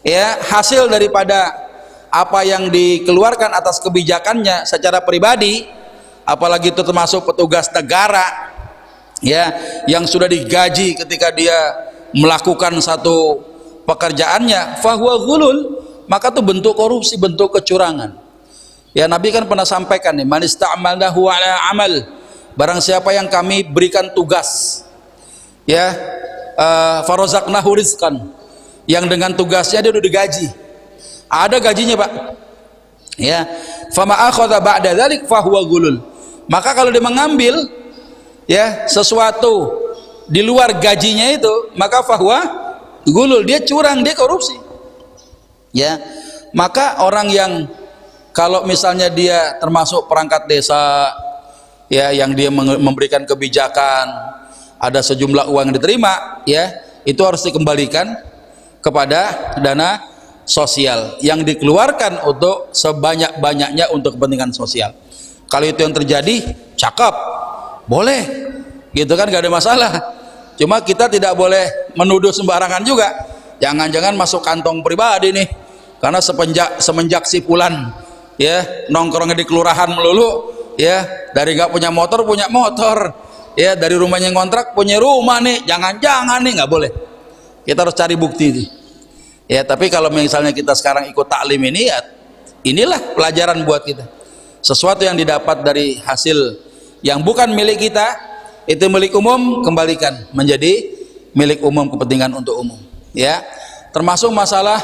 ya hasil daripada apa yang dikeluarkan atas kebijakannya secara pribadi, apalagi itu termasuk petugas negara ya, yang sudah digaji ketika dia melakukan satu pekerjaannya, fahuwa ghulul, maka itu bentuk korupsi, bentuk kecurangan. Ya, Nabi kan pernah sampaikan nih, man ista'malnahu ala amal, barang siapa yang kami berikan tugas, ya, farazaqnahu rizqan, yang dengan tugasnya dia udah digaji, ada gajinya Pak, ya, fama akhadha ba'da dzalik fahuwa ghulul, maka kalau dia mengambil, ya, sesuatu di luar gajinya itu, maka fahuwa ghulul, dia curang, dia korupsi. Ya, maka orang yang kalau misalnya dia termasuk perangkat desa, ya, yang dia memberikan kebijakan, ada sejumlah uang yang diterima, ya, itu harus dikembalikan kepada dana sosial yang dikeluarkan untuk sebanyak-banyaknya untuk kepentingan sosial. Kalau itu yang terjadi, cakep, boleh, gitu kan, gak ada masalah. Cuma kita tidak boleh menuduh sembarangan juga. Jangan-jangan masuk kantong pribadi nih, karena semenjak si Fulan, ya, nongkrongnya di kelurahan melulu, ya, dari nggak punya motor punya motor, ya, dari rumahnya ngontrak punya rumah nih, jangan-jangan nih, nggak boleh. Kita harus cari bukti itu, ya. Tapi kalau misalnya kita sekarang ikut taklim ini, ya, inilah pelajaran buat kita. Sesuatu yang didapat dari hasil yang bukan milik kita, itu milik umum, kembalikan menjadi milik umum, kepentingan untuk umum, ya. Termasuk masalah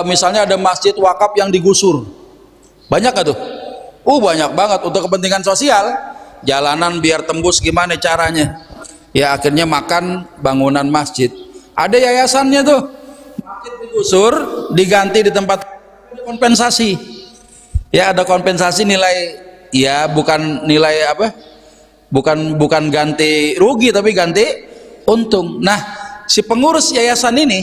misalnya ada masjid wakaf yang digusur, banyak gak tuh? Banyak banget untuk kepentingan sosial, jalanan biar tembus gimana caranya, ya, akhirnya makan bangunan masjid. Ada yayasannya tuh, masjid digusur, diganti di tempat, kompensasi, ya, ada kompensasi nilai, ya, bukan nilai apa, bukan ganti rugi, tapi ganti untung. Nah, si pengurus yayasan ini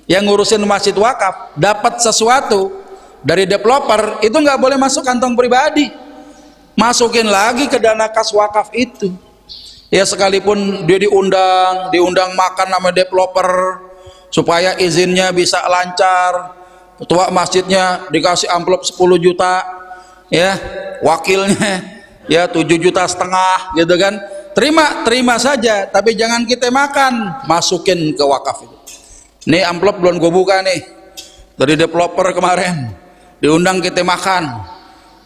yang ngurusin masjid wakaf dapat sesuatu dari developer, itu nggak boleh masuk kantong pribadi, masukin lagi ke dana kas wakaf itu, ya, sekalipun dia diundang makan sama developer supaya izinnya bisa lancar, ketua masjidnya dikasih amplop 10 juta, ya, wakilnya, ya, 7,5 juta gitu kan, terima saja, tapi jangan kita makan, masukin ke wakaf itu. Nih amplop belum gue buka nih, dari developer kemarin, diundang kita makan,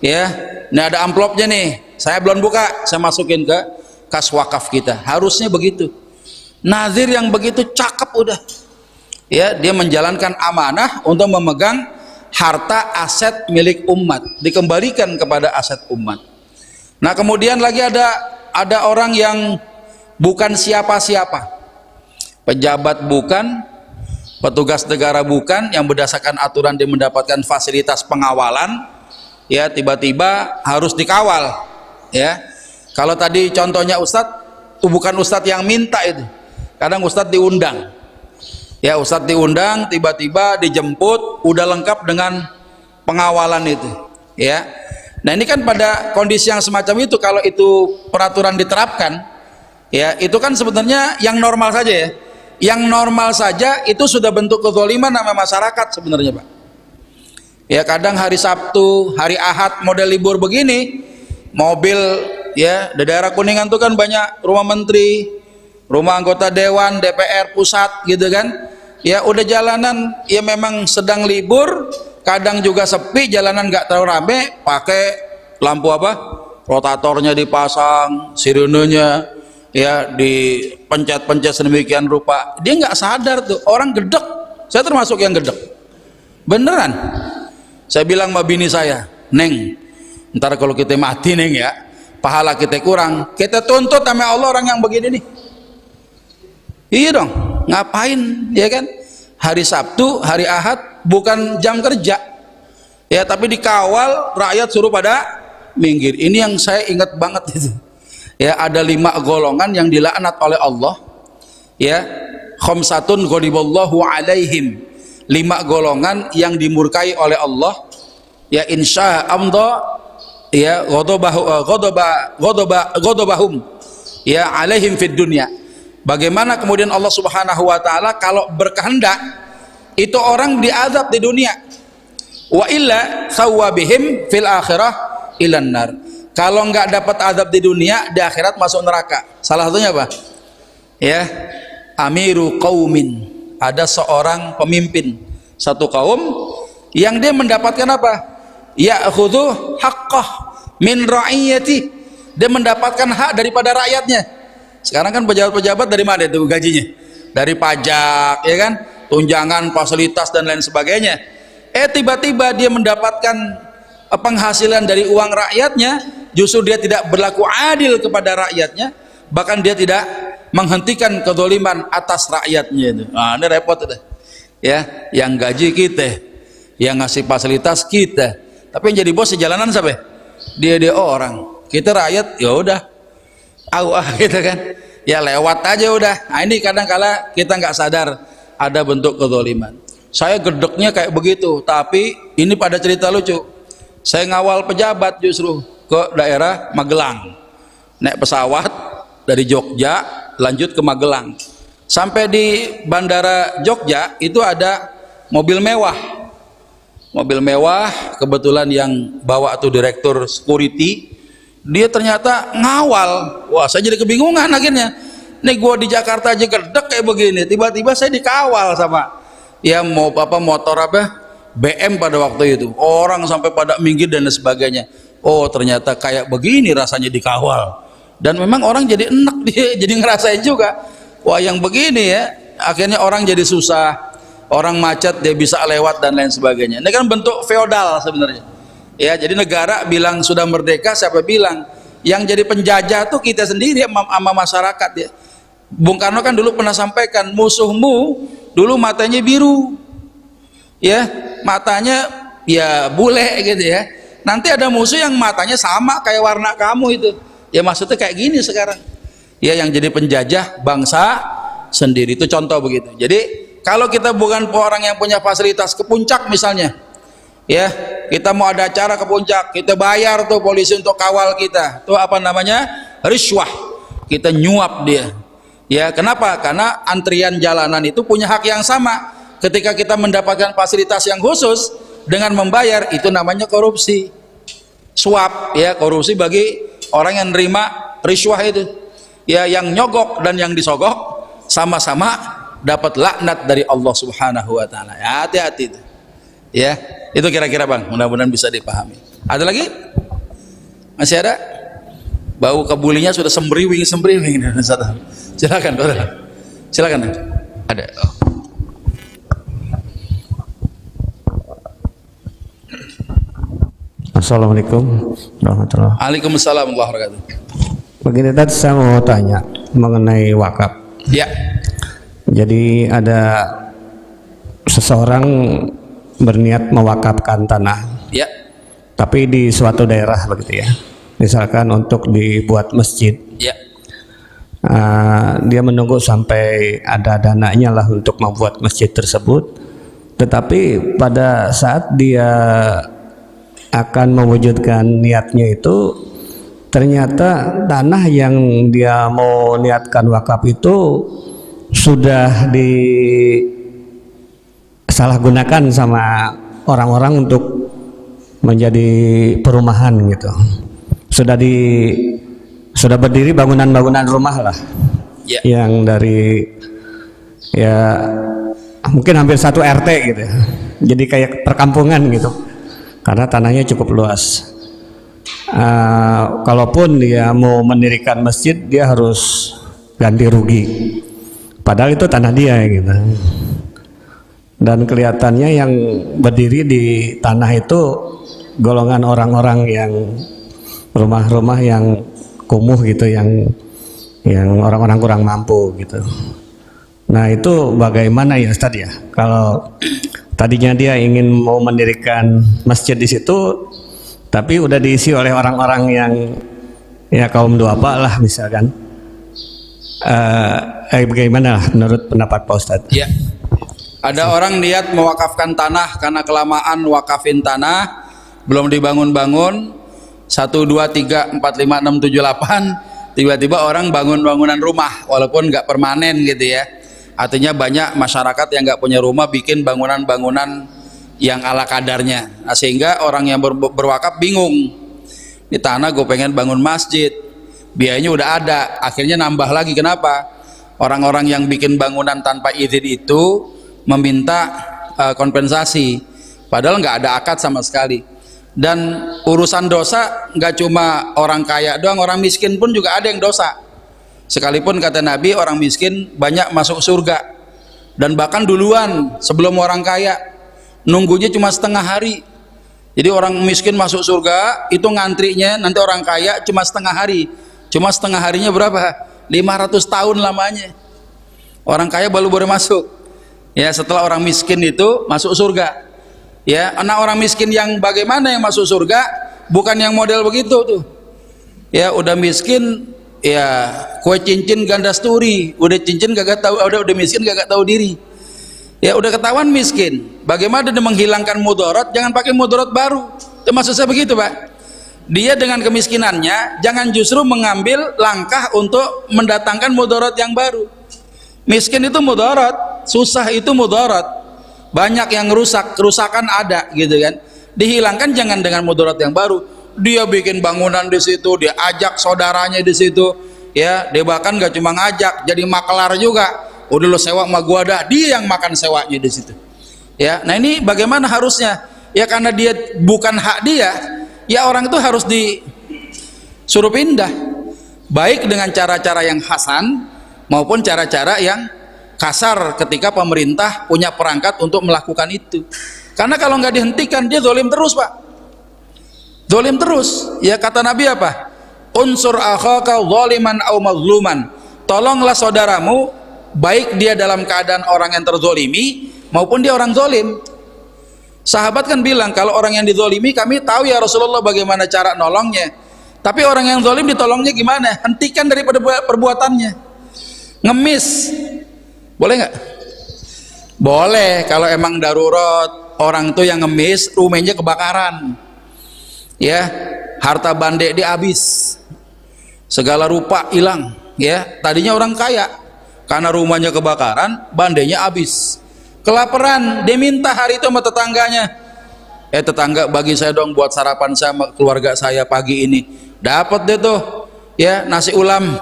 ya, ini ada amplopnya nih, saya belum buka, saya masukin ke kas wakaf kita. Harusnya begitu. Nazir yang begitu cakep udah, ya, dia menjalankan amanah untuk memegang harta aset milik umat, dikembalikan kepada aset umat. Nah, kemudian lagi ada orang yang bukan siapa-siapa, pejabat bukan, petugas negara bukan, yang berdasarkan aturan dia mendapatkan fasilitas pengawalan, ya, tiba-tiba harus dikawal, ya. Kalau tadi contohnya Ustadz, itu bukan Ustadz yang minta itu, kadang Ustadz diundang, ya, Ustadz diundang, tiba-tiba dijemput, udah lengkap dengan pengawalan itu, ya. Nah, ini kan pada kondisi yang semacam itu, kalau itu peraturan diterapkan, ya, itu kan sebenarnya yang normal saja, ya. Yang normal saja itu sudah bentuk kezaliman sama masyarakat sebenarnya, Pak. Ya, kadang hari Sabtu, hari Ahad model libur begini, mobil, ya, di daerah Kuningan tuh kan banyak rumah menteri, rumah anggota dewan, DPR pusat gitu kan. Ya, udah jalanan, ya, memang sedang libur, kadang juga sepi, jalanan nggak terlalu rame, pakai lampu apa? Rotatornya dipasang, sirenenya, ya, dipencet-pencet sedemikian rupa, dia nggak sadar tuh, orang gedek. Saya termasuk yang gedek, beneran. Saya bilang sama bini saya, Neng, ntar kalau kita mati, Neng, ya, pahala kita kurang, kita tuntut sama Allah orang yang begini nih. Iya dong, ngapain, ya kan? Hari Sabtu, hari Ahad bukan jam kerja, ya, tapi dikawal, rakyat suruh pada minggir. Ini yang saya ingat banget itu. Ya, ada 5 golongan yang dilaknat oleh Allah, ya, khamsatun ghadiballahu alaihim, 5 golongan yang dimurkai oleh Allah, ya, insya amda, ya, ghadabahum, ya, alaihim fid dunya. Bagaimana kemudian Allah Subhanahu wa taala kalau berkehendak itu orang diazab di dunia, wa illa sawwabihim fil akhirah ilan nar. Kalau nggak dapat azab di dunia, di akhirat masuk neraka. Salah satunya apa? Ya, amiru qaumin. Ada seorang pemimpin satu kaum yang dia mendapatkan apa? Ya'khudhu haqqah min ra'iyati. Dia mendapatkan hak daripada rakyatnya. Sekarang kan pejabat-pejabat dari mana itu gajinya? Dari pajak, ya kan? Tunjangan, fasilitas dan lain sebagainya. Tiba-tiba dia mendapatkan penghasilan dari uang rakyatnya, justru dia tidak berlaku adil kepada rakyatnya, bahkan dia tidak menghentikan kezaliman atas rakyatnya itu. Nah, ini repot itu. Ya, yang gaji kita, yang ngasih fasilitas kita, tapi yang jadi bos di jalanan siapa? Dia orang. Kita rakyat, ya udah, gitu kan? Ya lewat aja udah. Nah, ini kadang-kala kita nggak sadar ada bentuk kezaliman. Saya gedeknya kayak begitu, tapi ini pada cerita lucu. Saya ngawal pejabat justru ke daerah Magelang, naik pesawat dari Jogja lanjut ke Magelang. Sampai di bandara Jogja itu ada mobil mewah, kebetulan yang bawa tuh direktur security, dia ternyata ngawal. Wah, saya jadi kebingungan akhirnya. Nih gua di Jakarta aja gedek kayak begini, tiba-tiba saya dikawal sama ya mau motor apa BM pada waktu itu, orang sampai pada minggir dan sebagainya. Oh, ternyata kayak begini rasanya dikawal. Dan memang orang jadi enak, dia jadi ngerasain juga. Wah, yang begini ya, akhirnya orang jadi susah, orang macet dia bisa lewat dan lain sebagainya. Ini kan bentuk feodal sebenarnya. Ya, jadi negara bilang sudah merdeka, siapa bilang? Yang jadi penjajah tuh kita sendiri sama masyarakat ya. Bung Karno kan dulu pernah sampaikan, musuhmu dulu matanya biru, ya matanya ya bule gitu ya. Nanti ada musuh yang matanya sama kayak warna kamu itu. Ya maksudnya kayak gini sekarang. Ya yang jadi penjajah bangsa sendiri itu contoh begitu. Jadi kalau kita bukan orang yang punya fasilitas ke puncak misalnya, ya kita mau ada acara ke puncak, kita bayar tuh polisi untuk kawal kita. Itu apa namanya? Riswah. Kita nyuap dia. Ya, kenapa? Karena antrian jalanan itu punya hak yang sama. Ketika kita mendapatkan fasilitas yang khusus dengan membayar, itu namanya korupsi. Suap, ya, korupsi bagi orang yang nerima riswah itu. Ya, yang nyogok dan yang disogok sama-sama dapat laknat dari Allah Subhanahu wa taala. Ya, hati-hati itu. Ya, itu kira-kira Bang, mudah-mudahan bisa dipahami. Ada lagi? Masih ada? Bau kebulinya sudah sembriwing. Silakan, silakan. Ada. Assalamualaikum warahmatullahi wabarakatuh. Waalaikumsalam warahmatullahi wabarakatuh. Begini tadi saya mau tanya mengenai wakaf. Ya. Jadi ada seseorang berniat mewakafkan tanah, Ya. tapi di suatu daerah begitu ya. Misalkan untuk dibuat masjid. Ya. Dia menunggu sampai ada dananya lah untuk membuat masjid tersebut. Tetapi pada saat dia akan mewujudkan niatnya itu, ternyata tanah yang dia mau niatkan wakaf itu sudah disalahgunakan sama orang-orang untuk menjadi perumahan gitu. Sudah berdiri bangunan-bangunan rumah lah, Ya. yang dari ya mungkin hampir satu RT gitu ya. Jadi kayak perkampungan gitu, karena tanahnya cukup luas. Kalaupun dia mau mendirikan masjid, dia harus ganti rugi, padahal itu tanah dia gitu. Dan kelihatannya yang berdiri di tanah itu golongan orang-orang yang rumah-rumah yang kumuh gitu, yang orang-orang kurang mampu gitu. Nah, itu bagaimana ya Ustaz ya? Kalau tadinya dia ingin mau mendirikan masjid di situ, tapi udah diisi oleh orang-orang yang ya kaum duafa lah misalkan. Bagaimana menurut pendapat Pak Ustadz? Ya. Ada orang niat mewakafkan tanah karena kelamaan wakafin tanah, belum dibangun-bangun, 1, 2, 3, 4, 5, 6, 7, 8, tiba-tiba orang bangun bangunan rumah walaupun nggak permanen gitu ya. Artinya banyak masyarakat yang nggak punya rumah bikin bangunan-bangunan yang ala kadarnya. Nah, sehingga orang yang berwakaf bingung Di tanah gue pengen bangun masjid, biayanya udah ada, akhirnya nambah lagi. Kenapa? Orang-orang yang bikin bangunan tanpa izin itu meminta kompensasi, padahal nggak ada akad sama sekali. Dan urusan dosa nggak cuma orang kaya doang, orang miskin pun juga ada yang dosa. Sekalipun kata Nabi orang miskin banyak masuk surga, dan bahkan duluan sebelum orang kaya, nunggunya cuma setengah hari. Jadi orang miskin masuk surga itu ngantrinya, nanti orang kaya cuma setengah hari. Cuma setengah harinya berapa? 500 tahun lamanya. Orang kaya baru boleh masuk. Ya, setelah orang miskin itu masuk surga. Ya, anak orang miskin yang bagaimana yang masuk surga? Bukan yang model begitu tuh. Ya, udah miskin, ya kue cincin ganda sturi, udah cincin gak tahu, udah miskin gak tahu diri. Ya udah ketahuan miskin, bagaimana dia menghilangkan mudarat? Jangan pakai mudarat baru. Itu maksud saya begitu, Pak. Dia dengan kemiskinannya jangan justru mengambil langkah untuk mendatangkan mudarat yang baru. Miskin itu mudarat, susah itu mudarat. Banyak yang rusak, kerusakan ada gitu kan. Dihilangkan jangan dengan mudarat yang baru. Dia bikin bangunan di situ, dia ajak saudaranya di situ. Ya, dia bahkan gak cuma ngajak, jadi makelar juga. Udah lo sewa sama gua dah, dia yang makan sewanya di situ. Ya, nah ini bagaimana harusnya? Ya karena dia bukan hak dia, ya orang itu harus disuruh pindah. Baik dengan cara-cara yang hasan maupun cara-cara yang kasar ketika pemerintah punya perangkat untuk melakukan itu. Karena kalau nggak dihentikan dia zalim terus, Pak. Zalim terus. Ya kata Nabi apa? Unsur akhaka zaliman aw mazluman. Tolonglah saudaramu baik dia dalam keadaan orang yang terzolimi maupun dia orang zolim. Sahabat kan bilang kalau orang yang dizolimi kami tahu ya Rasulullah bagaimana cara nolongnya, tapi orang yang zolim ditolongnya gimana? Hentikan daripada perbuatannya. Ngemis boleh nggak? Boleh kalau emang darurat. Orang tuh yang ngemis rumahnya kebakaran, ya harta bande dihabis, segala rupa hilang. Ya tadinya orang kaya, karena rumahnya kebakaran, bandenya habis. Kelaparan, dia minta hari itu sama tetangganya. Tetangga bagi saya dong buat sarapan saya sama keluarga saya pagi ini. Dapat deh tuh, ya nasi ulam,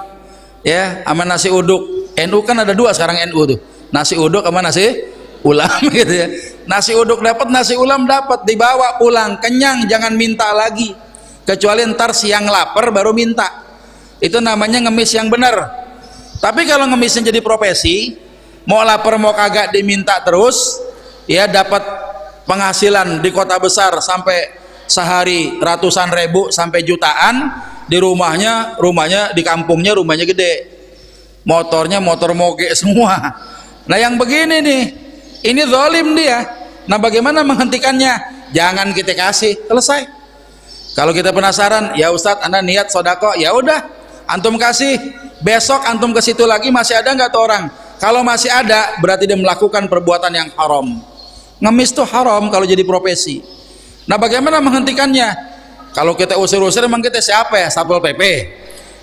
ya sama nasi uduk. NU kan ada dua sekarang NU tuh, nasi uduk sama nasi ulam gitu ya. Nasi uduk dapat, nasi ulam dapat, dibawa pulang, kenyang, jangan minta lagi. Kecuali ntar siang lapar baru minta. Itu namanya ngemis yang benar. Tapi kalau ngemisnya jadi profesi, mau lapar mau kagak diminta terus, ya dapat penghasilan di kota besar sampai sehari ratusan ribu sampai jutaan, di rumahnya di kampungnya rumahnya gede, motornya motor moge semua. Nah yang begini nih, ini zalim dia. Nah bagaimana menghentikannya? Jangan kita kasih, selesai. Kalau kita penasaran, ya Ustadz Anda niat sodako, ya udah antum kasih. Besok antum ke situ lagi masih ada nggak tuh orang? Kalau masih ada, berarti dia melakukan perbuatan yang haram. Ngemis tuh haram kalau jadi profesi. Nah bagaimana menghentikannya? Kalau kita usir-usir emang kita siapa ya? Satpol PP?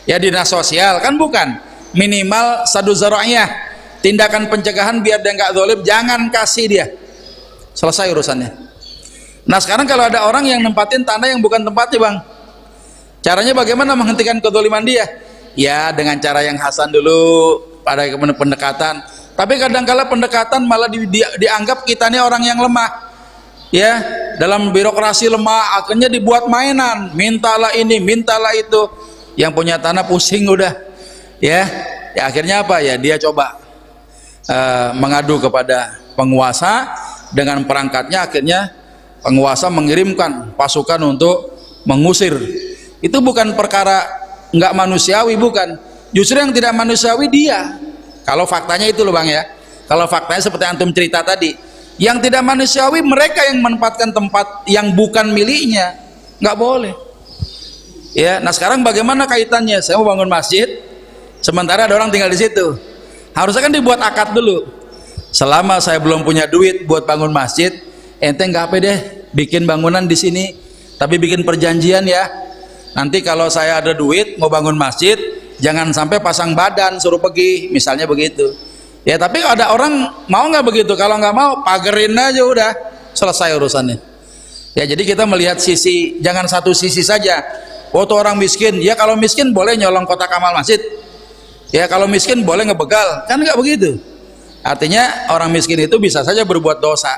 Ya dinas sosial? Kan bukan. Minimal sadu zara'iyah, tindakan pencegahan biar dia nggak zalim, jangan kasih dia. Selesai urusannya. Nah sekarang kalau ada orang yang nempatin tanah yang bukan tempatnya, Bang, caranya bagaimana menghentikan kezaliman dia? Ya dengan cara yang hasan dulu, pada pendekatan. Tapi kadang-kala pendekatan malah dianggap kita ini orang yang lemah. Ya, dalam birokrasi lemah, akhirnya dibuat mainan, mintalah ini, mintalah itu. Yang punya tanah pusing udah. Ya akhirnya apa ya? Dia coba mengadu kepada penguasa, dengan perangkatnya akhirnya penguasa mengirimkan pasukan untuk mengusir. Itu bukan perkara nggak manusiawi, bukan. Justru yang tidak manusiawi dia. Kalau faktanya itu loh Bang ya. Kalau faktanya seperti antum cerita tadi, yang tidak manusiawi mereka yang menempatkan tempat yang bukan miliknya, nggak boleh. Ya, nah sekarang bagaimana kaitannya? Saya mau bangun masjid, sementara ada orang tinggal di situ. Harusnya kan dibuat akad dulu. Selama saya belum punya duit buat bangun masjid, ente nggak apa deh bikin bangunan di sini, tapi bikin perjanjian ya. Nanti kalau saya ada duit mau bangun masjid, jangan sampai pasang badan suruh pergi, misalnya begitu. Ya tapi ada orang mau nggak begitu? Kalau nggak mau pagerin aja udah, selesai urusannya. Ya jadi kita melihat sisi, jangan satu sisi saja. oh tuh orang miskin, ya kalau miskin boleh nyolong kotak amal masjid, ya kalau miskin boleh ngebegal, kan nggak begitu. Artinya orang miskin itu bisa saja berbuat dosa,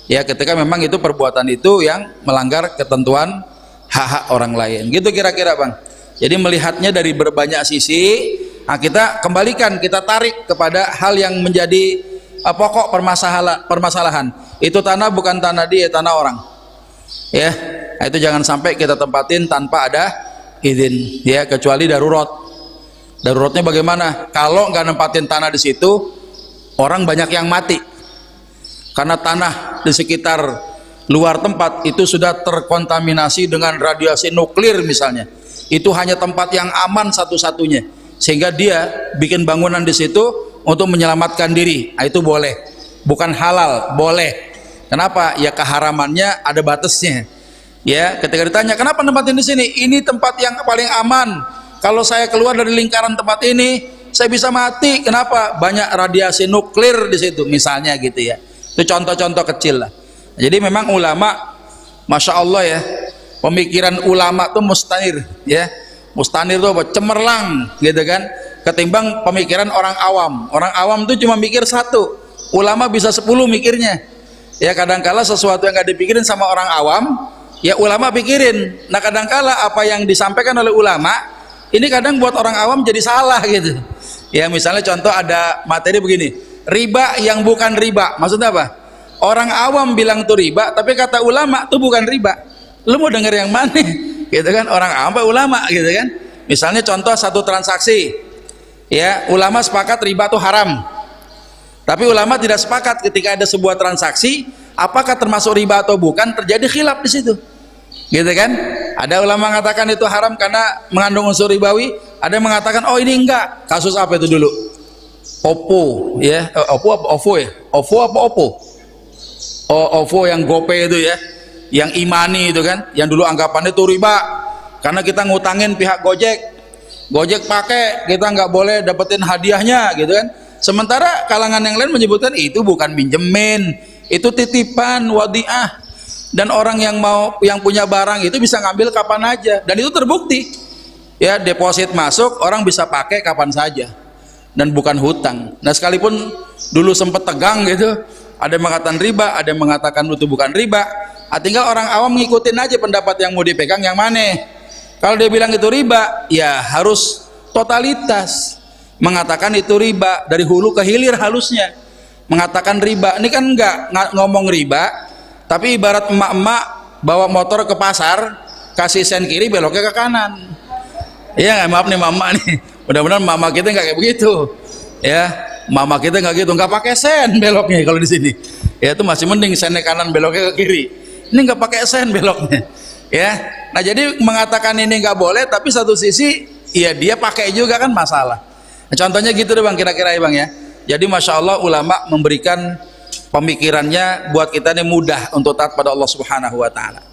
ya ketika memang itu perbuatan itu yang melanggar ketentuan hak-hak orang lain, gitu kira-kira Bang. Jadi melihatnya dari berbanyak sisi, nah kita kembalikan, kita tarik kepada hal yang menjadi pokok permasalahan. Itu tanah bukan tanah dia, tanah orang. Ya, nah itu jangan sampai kita tempatin tanpa ada izin, ya kecuali darurat. Daruratnya bagaimana? Kalau nggak nempatin tanah di situ, orang banyak yang mati. Karena tanah di sekitar luar tempat itu sudah terkontaminasi dengan radiasi nuklir misalnya. Itu hanya tempat yang aman satu-satunya, sehingga dia bikin bangunan di situ untuk menyelamatkan diri. Nah, itu boleh, bukan halal, boleh. Kenapa? Ya keharamannya ada batasnya. Ya, ketika ditanya kenapa nempatin di sini, ini tempat yang paling aman. Kalau saya keluar dari lingkaran tempat ini, saya bisa mati. Kenapa? Banyak radiasi nuklir di situ, misalnya gitu ya. Itu contoh-contoh kecil lah. Jadi memang ulama, masya Allah ya. Pemikiran ulama tuh mustanir, ya mustanir tuh apa? Cemerlang gitu kan, ketimbang pemikiran orang awam. Orang awam tuh cuma mikir satu, ulama bisa 10 mikirnya. Ya kadangkala sesuatu yang gak dipikirin sama orang awam, ya ulama pikirin. Nah kadangkala apa yang disampaikan oleh ulama ini kadang buat orang awam jadi salah gitu. Ya misalnya contoh ada materi begini, riba yang bukan riba, maksudnya apa? Orang awam bilang itu riba, tapi kata ulama itu bukan riba. Lu mau denger yang mana? Gitu kan, orang awam apa ulama gitu kan. Misalnya contoh satu transaksi, ya ulama sepakat riba itu haram, tapi ulama tidak sepakat ketika ada sebuah transaksi apakah termasuk riba atau bukan, terjadi khilaf di situ, gitu kan. Ada ulama mengatakan itu haram karena mengandung unsur ribawi, ada yang mengatakan oh ini enggak. Kasus apa itu dulu? Oppo ya, Oppo apa OVO ya? OVO apa Oppo? Oh, OVO yang GoPay itu ya, yang imani itu kan, yang dulu anggapannya itu riba karena kita ngutangin pihak Gojek pakai, kita nggak boleh dapetin hadiahnya gitu kan. Sementara kalangan yang lain menyebutkan itu bukan minjemin, itu titipan wadiah, dan orang yang punya barang itu bisa ngambil kapan aja, dan itu terbukti ya, deposit masuk orang bisa pakai kapan saja dan bukan hutang. Nah sekalipun dulu sempat tegang gitu, ada yang mengatakan riba, ada yang mengatakan itu bukan riba. Tinggal orang awam ngikutin aja pendapat yang mau dipegang yang mana. Kalau dia bilang itu riba, ya harus totalitas mengatakan itu riba dari hulu ke hilir halusnya. Mengatakan riba, ini kan enggak ngomong riba, tapi ibarat emak-emak bawa motor ke pasar, kasih sen kiri beloknya ke kanan. Iya nggak, maaf nih mama nih, mudah-mudahan mama kita nggak kayak begitu. Ya, mama kita nggak gitu, nggak pakai sen beloknya kalau di sini. Ya itu masih mending sennya kanan beloknya ke kiri. Ini nggak pakai sen beloknya, ya. Nah jadi mengatakan ini nggak boleh, tapi satu sisi ya dia pakai juga kan masalah. Nah, contohnya gitu deh bang, kira-kira ya bang ya. Jadi masya Allah ulama memberikan pemikirannya buat kita ini mudah untuk taat pada Allah Subhanahu Wa Taala.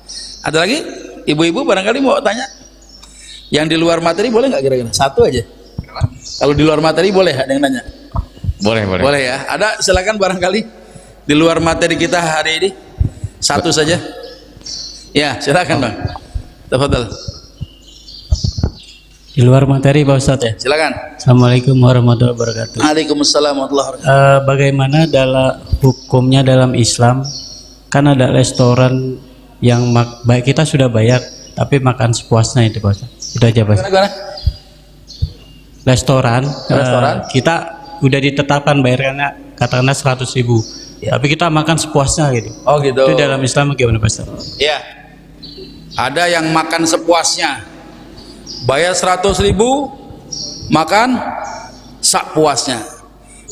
Ada lagi ibu-ibu barangkali mau tanya? Yang di luar materi boleh nggak kira-kira? Satu aja. Kalau di luar materi boleh ada yang nanya? Boleh. Boleh ya. Ada, silakan barangkali di luar materi kita hari ini. Satu saja. Ya, silakan bang. Tafadhal. Di luar materi Pak Ustadz ya. Silakan. Assalamualaikum warahmatullahi wabarakatuh. Waalaikumsalam warahmatullahi wabarakatuh. Bagaimana dalam hukumnya dalam Islam? Kan ada restoran yang baik kita sudah bayar, tapi makan sepuasnya itu Pak Ustadz. Itu aja Pak Ustadz. Gimana? Restoran. Kita udah ditetapkan bayarnya katakanlah 100.000. Ya. Tapi kita makan sepuasnya gitu. Oh gitu. Itu dalam Islam gimana Pak Ustadz? Ya. Ada yang makan sepuasnya. Bayar 100.000, makan sak puasnya.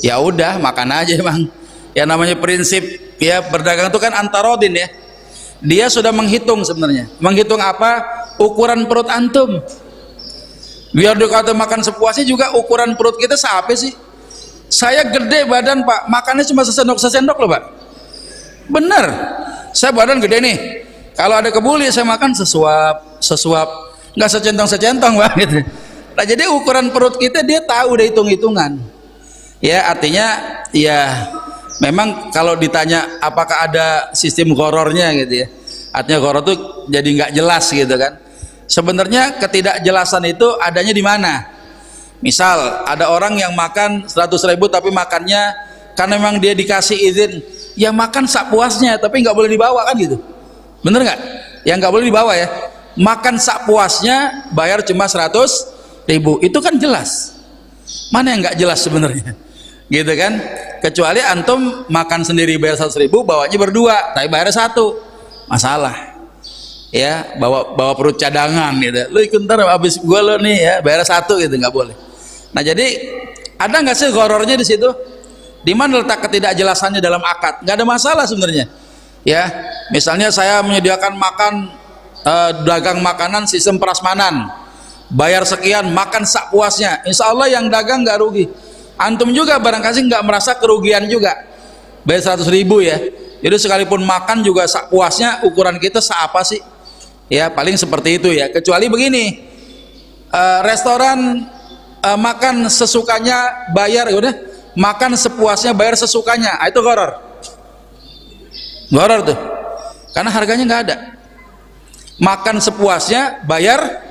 Ya udah makan aja bang. Ya namanya prinsip ya berdagang itu kan antarodin ya. Dia sudah menghitung sebenarnya. Menghitung apa? Ukuran perut antum. Biar dikata makan sepuasnya juga ukuran perut kita sampai sih. Saya gede badan pak, makannya cuma sesendok loh pak. Bener, saya badan gede nih. Kalau ada kebuli saya makan sesuap, nggak secentong pak gitu. Nah jadi ukuran perut kita dia tahu udah hitung-hitungan. Ya artinya ya memang kalau ditanya apakah ada sistem gorornya gitu ya. Artinya goror tuh jadi nggak jelas gitu kan. Sebenarnya ketidakjelasan itu adanya di mana? Misal ada orang yang makan 100.000 tapi makannya karena memang dia dikasih izin, ya makan sak puasnya tapi nggak boleh dibawa kan gitu. Bener nggak? Yang nggak boleh dibawa ya. Makan sak puasnya bayar cuma 100.000. Itu kan jelas. Mana yang nggak jelas sebenarnya? Gitu kan? Kecuali antum makan sendiri bayar 100.000, bawanya berdua, tapi bayar satu, masalah. Ya, bawa perut cadangan gitu. Lu ikut ntar habis gua lo nih ya, bayar satu gitu, nggak boleh. Nah jadi ada nggak sih ghorornya di situ? Di mana letak ketidakjelasannya dalam akad? Nggak ada masalah sebenarnya. Ya, misalnya saya menyediakan makan dagang makanan sistem prasmanan, bayar sekian, makan sak puasnya. Insya Allah yang dagang nggak rugi. Antum juga barangkali nggak merasa kerugian juga. Bayar 100.000 ya. Jadi sekalipun makan juga sak puasnya, ukuran kita seapa sih? Ya paling seperti itu ya. Kecuali begini, restoran makan sesukanya bayar, ya udah makan sepuasnya bayar sesukanya, itu gharar tuh, karena harganya nggak ada. Makan sepuasnya bayar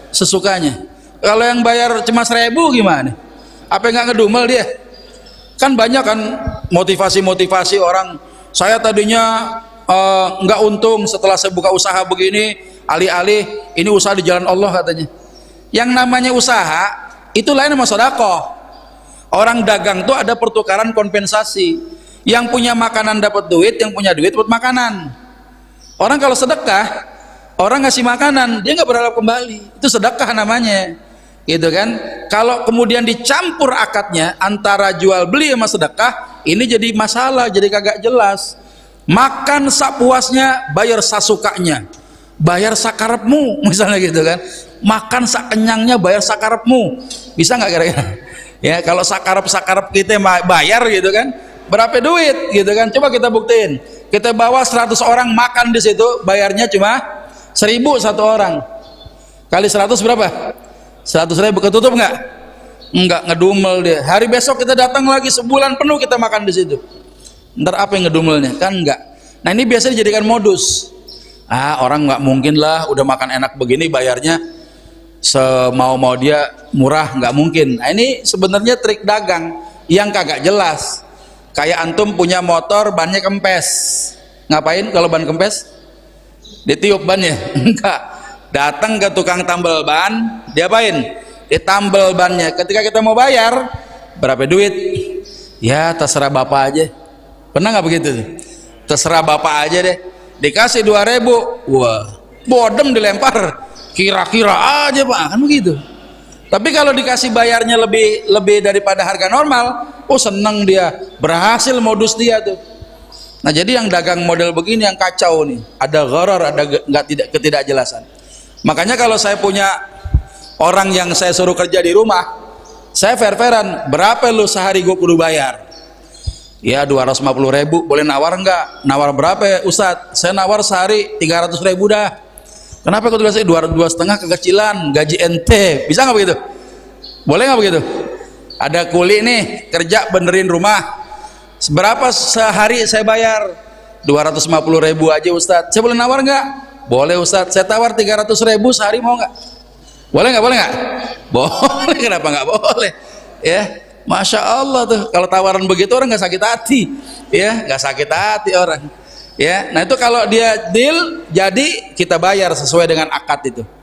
sesukanya. Kalau yang bayar cuma 1.000 gimana? Apa nggak ngedumel dia? Kan banyak kan motivasi orang, saya tadinya nggak untung, setelah saya buka usaha begini, alih-alih ini usaha di jalan Allah katanya. Yang namanya usaha itu lain sama sedekah. Orang dagang tuh ada pertukaran kompensasi. Yang punya makanan dapat duit, yang punya duit dapat makanan. Orang kalau sedekah, orang ngasih makanan, dia nggak berharap kembali. Itu sedekah namanya, gitu kan? Kalau kemudian dicampur akadnya antara jual beli sama sedekah, ini jadi masalah, jadi kagak jelas. Makan sak puasnya, bayar sasukanya, bayar sakarepmu, misalnya gitu kan? Makan sak kenyangnya, bayar sakarepmu, bisa nggak kira-kira? Ya kalau sakarep kita bayar gitu kan, berapa duit gitu kan? Coba kita buktiin. Kita bawa 100 orang makan di situ, bayarnya cuma 1.000 satu orang. Kali 100 berapa? 100.000 ketutup nggak? Nggak, ngedumel dia. Hari besok kita datang lagi, sebulan penuh kita makan di situ. Ntar apa yang ngedumelnya? Kan enggak. Nah ini biasanya dijadikan modus. Orang nggak mungkin lah udah makan enak begini bayarnya semau-mau dia, murah, nggak mungkin. Nah ini sebenarnya trik dagang yang kagak jelas. Kayak antum punya motor bannya kempes, ngapain kalau ban kempes? Ditiup bannya? Enggak, datang ke tukang tambal ban, diapain? Ditambal bannya. Ketika kita mau bayar, berapa duit? Ya terserah bapak aja. Pernah nggak begitu? Terserah bapak aja deh. Dikasih 2.000, wah, bodem dilempar. Kira-kira aja pak, kan begitu. Tapi kalau dikasih bayarnya lebih daripada harga normal, seneng dia, berhasil modus dia tuh. Nah jadi yang dagang model begini yang kacau nih, ada gharar, ada ketidakjelasan. Makanya kalau saya punya orang yang saya suruh kerja di rumah, saya fair-fairan, berapa lu sehari gue kudu bayar? Ya 250.000, boleh nawar enggak? Nawar berapa ya Ustadz? Saya nawar sehari 300.000 dah. Kenapa kau dikasih 2,5 kekecilan gaji ente? Bisa nggak begitu? Boleh nggak begitu? Ada kuli nih kerja benerin rumah, seberapa sehari saya bayar? 250.000 aja Ustadz. Saya boleh nawar nggak? Boleh Ustadz. Saya tawar 300.000 sehari, mau nggak? Boleh nggak? Boleh nggak? Boleh. Kenapa nggak boleh? Ya, masya Allah tuh. Kalau tawaran begitu orang nggak sakit hati, ya nggak sakit hati orang. Ya, nah itu kalau dia deal, jadi kita bayar sesuai dengan akad itu.